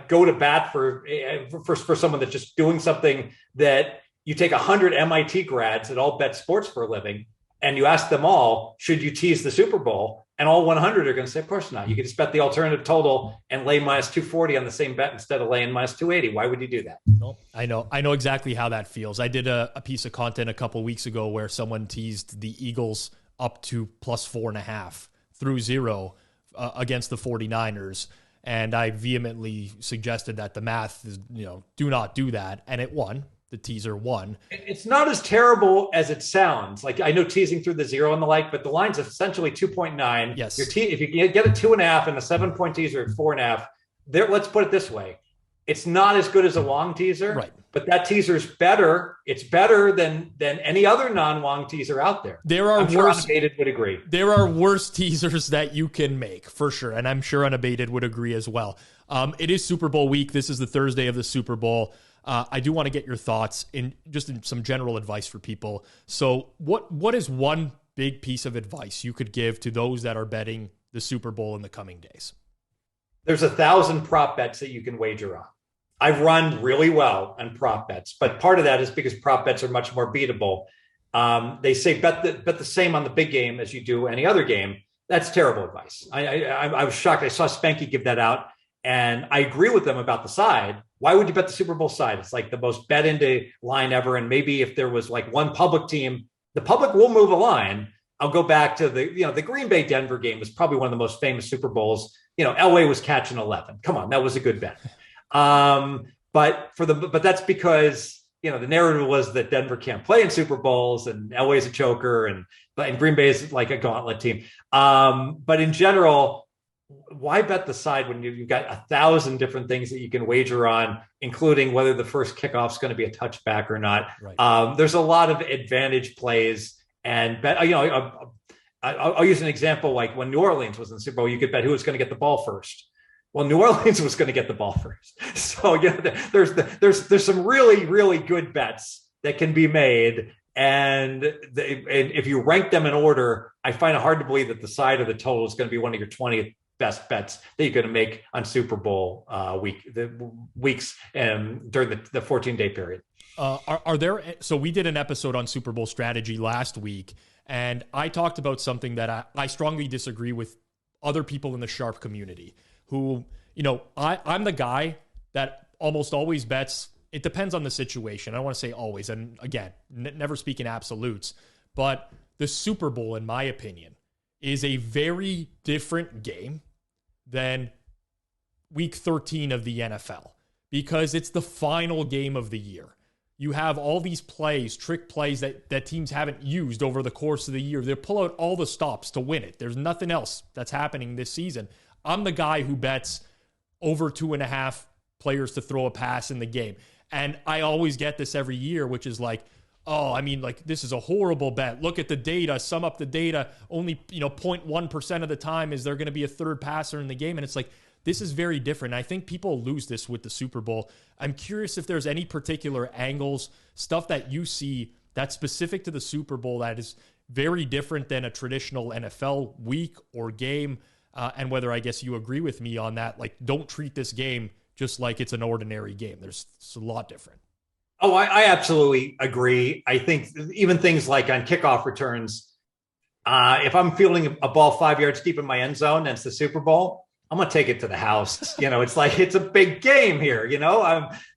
go to bat for someone that's just doing something that you take 100 MIT grads that all bet sports for a living and you ask them all, should you tease the Super Bowl? And all 100 are going to say, of course not. You can just bet the alternative total and lay minus 240 on the same bet instead of laying minus 280. Why would you do that?
No, I know exactly how that feels. I did a piece of content a couple weeks ago where someone teased the Eagles up to plus 4.5 through 0 against the 49ers. And I vehemently suggested that the math is, do not do that. And it won. The teaser won.
It's not as terrible as it sounds. I know teasing through the 0 and the like, but the line's essentially 2.9.
Yes.
If you get a 2.5 and a 7-point teaser at 4.5, let's put it this way. It's not as good as a long teaser,
right? But
that teaser's better. It's better than any other non-long teaser out there.
I'm sure
Unabated would agree.
There are worse teasers that you can make for sure. And I'm sure Unabated would agree as well. It is Super Bowl week. This is the Thursday of the Super Bowl. I do want to get your thoughts in some general advice for people. So what is one big piece of advice you could give to those that are betting the Super Bowl in the coming days?
There's 1,000 prop bets that you can wager on. I've run really well on prop bets, but part of that is because prop bets are much more beatable. They say bet the same on the big game as you do any other game. That's terrible advice. I was shocked. I saw Spanky give that out, and I agree with them about the side. Why would you bet the Super Bowl side? It's like the most bet into line ever. And maybe if there was one public team, the public will move a line. I'll go back to the Green Bay Denver game was probably one of the most famous Super Bowls. LA was catching 11. Come on, that was a good bet. But that's because the narrative was that Denver can't play in Super Bowls and Elway's a choker and Green Bay is like a gauntlet team. But in general, why bet the side when you've got 1,000 different things that you can wager on, including whether the first kickoff is going to be a touchback or not? Right. There's a lot of advantage plays, and I'll use an example like when New Orleans was in the Super Bowl, you could bet who was going to get the ball first. Well, New Orleans was going to get the ball first. So there's some really, really good bets that can be made. And if you rank them in order, I find it hard to believe that the side of the total is going to be one of your 20 best bets that you're going to make on Super Bowl weeks during the 14-day period.
Are there? So we did an episode on Super Bowl strategy last week, and I talked about something that I strongly disagree with other people in the Sharp community who, I'm the guy that almost always bets. It depends on the situation. I don't want to say always. And again, never speak in absolutes, but the Super Bowl, in my opinion, is a very different game than week 13 of the NFL because it's the final game of the year. You have all these plays, trick plays that teams haven't used over the course of the year. They pull out all the stops to win it. There's nothing else that's happening this season. I'm the guy who bets over 2.5 players to throw a pass in the game. And I always get this every year, which is like, this is a horrible bet. Look at the data, sum up the data. Only, 0.1% of the time is there going to be a third passer in the game. And it's like, this is very different. I think people lose this with the Super Bowl. I'm curious if there's any particular angles, stuff that you see that's specific to the Super Bowl that is very different than a traditional NFL week or game. And whether I guess you agree with me on that, like don't treat this game just like it's an ordinary game. It's a lot different.
Oh, I absolutely agree. I think even things like on kickoff returns, if I'm fielding a ball 5 yards deep in my end zone and it's the Super Bowl, I'm going to take it to the house. It's like, it's a big game here,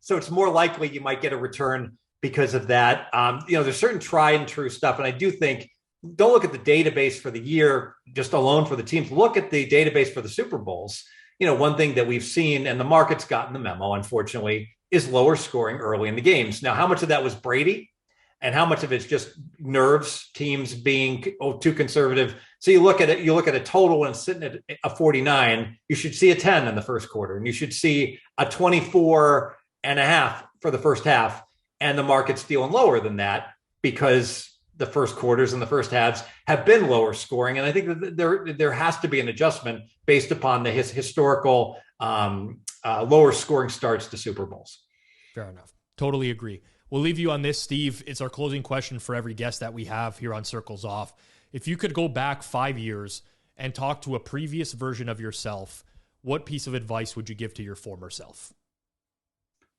so it's more likely you might get a return because of that. There's certain tried and true stuff. And I do think, don't look at the database for the year just alone for the teams. Look at the database for the Super Bowls. One thing that we've seen, and the market's gotten the memo, unfortunately, is lower scoring early in the games. Now, how much of that was Brady and how much of it's just nerves, teams being too conservative? So you look at a total and it's sitting at a 49, you should see a 10 in the first quarter, and you should see a 24.5 for the first half. And the market's dealing lower than that because the first quarters and the first halves have been lower scoring. And I think that there has to be an adjustment based upon the historical lower scoring starts to Super Bowls.
Fair enough. Totally agree. We'll leave you on this, Steve. It's our closing question for every guest that we have here on Circles Off. If you could go back 5 years and talk to a previous version of yourself, what piece of advice would you give to your former self?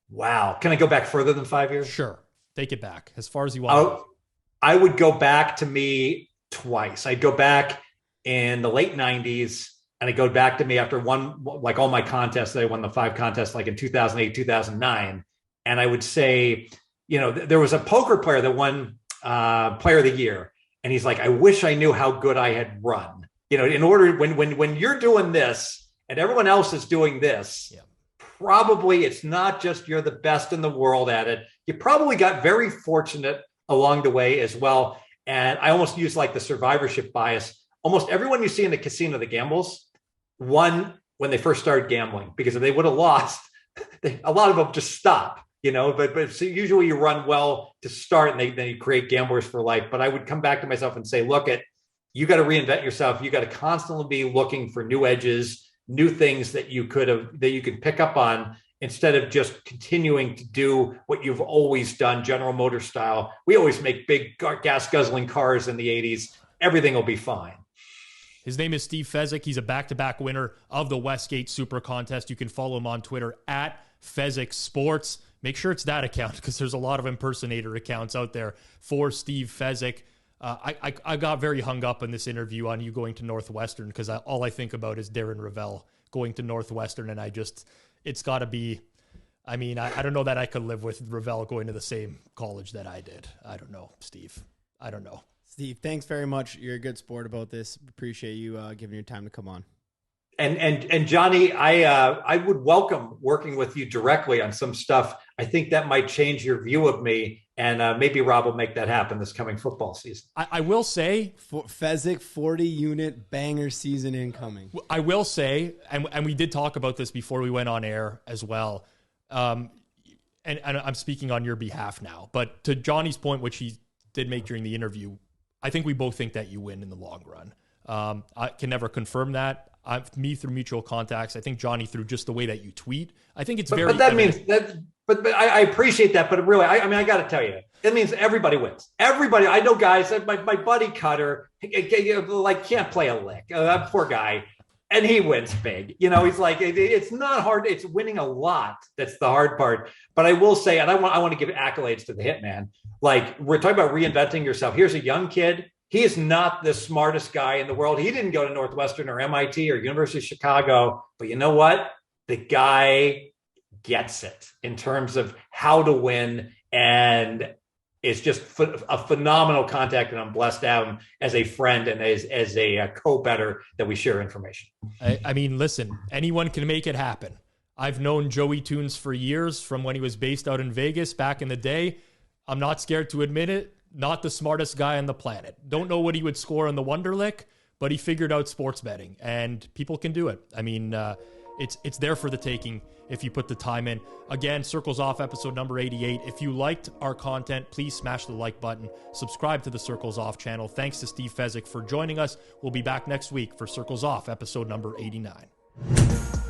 Wow. Can I go back further than 5 years?
Sure. Take it back as far as you want.
I would go back to me twice. I'd go back in the late 90s, and I'd go back to me after like all my contests. I won the 5 contests like in 2008, 2009. And I would say, there was a poker player that won Player of the Year. And he's like, I wish I knew how good I had run. In order, when you're doing this and everyone else is doing this, yeah, probably it's not just you're the best in the world at it. You probably got very fortunate along the way as well. And I almost use like the survivorship bias. Almost everyone you see in the casino that gambles won when they first started gambling, because if they would have lost, a lot of them just stop, but so usually you run well to start and then you create gamblers for life. But I would come back to myself and say, look, you got to reinvent yourself. You got to constantly be looking for new edges, new things that you could pick up on, instead of just continuing to do what you've always done, General Motors style. We always make big gas guzzling cars in the 80s. Everything will be fine.
His name is Steve Fezzik. He's a back-to-back winner of the Westgate Super Contest. You can follow him on Twitter at Fezzik Sports. Make sure it's that account because there's a lot of impersonator accounts out there for Steve Fezzik. I got very hung up in this interview on you going to Northwestern because all I think about is Darren Ravel going to Northwestern, and it's got to be, I don't know that I could live with Ravel going to the same college that I did. I don't know, Steve. I don't know.
Steve, thanks very much. You're a good sport about this. Appreciate you giving your time to come on.
And Johnny, I would welcome working with you directly on some stuff. I think that might change your view of me, and maybe Rob will make that happen this coming football season.
I will say,
Fezzik 40-unit banger season incoming.
I will say, and we did talk about this before we went on air as well, and I'm speaking on your behalf now, but to Johnny's point, which he did make during the interview, I think we both think that you win in the long run. I can never confirm that. Me through mutual contacts. I think Johnny through just the way that you tweet. I think it's very.
But that means that. But I appreciate that. But really, I mean, I got to tell you, it means everybody wins. Everybody. I know guys. My buddy Cutter, like can't play a lick. That poor guy, and he wins big. You know, he's like, it's not hard. It's winning a lot. That's the hard part. But I will say, and I want to give accolades to the Hitman. Like we're talking about reinventing yourself. Here's a young kid. He is not the smartest guy in the world. He didn't go to Northwestern or MIT or University of Chicago. But you know what? The guy gets it in terms of how to win. And is just a phenomenal contact. And I'm blessed to have him as a friend and as a co-bettor that we share information.
I mean, listen, anyone can make it happen. I've known Joey Toons for years from when he was based out in Vegas back in the day. I'm not scared to admit it. Not the smartest guy on the planet. Don't know what he would score on the Wonderlic, but he figured out sports betting, and people can do it. I mean, it's there for the taking if you put the time in. Again, Circles Off episode number 88. If you liked our content, please smash the like button. Subscribe to the Circles Off channel. Thanks to Steve Fezzik for joining us. We'll be back next week for Circles Off episode number 89.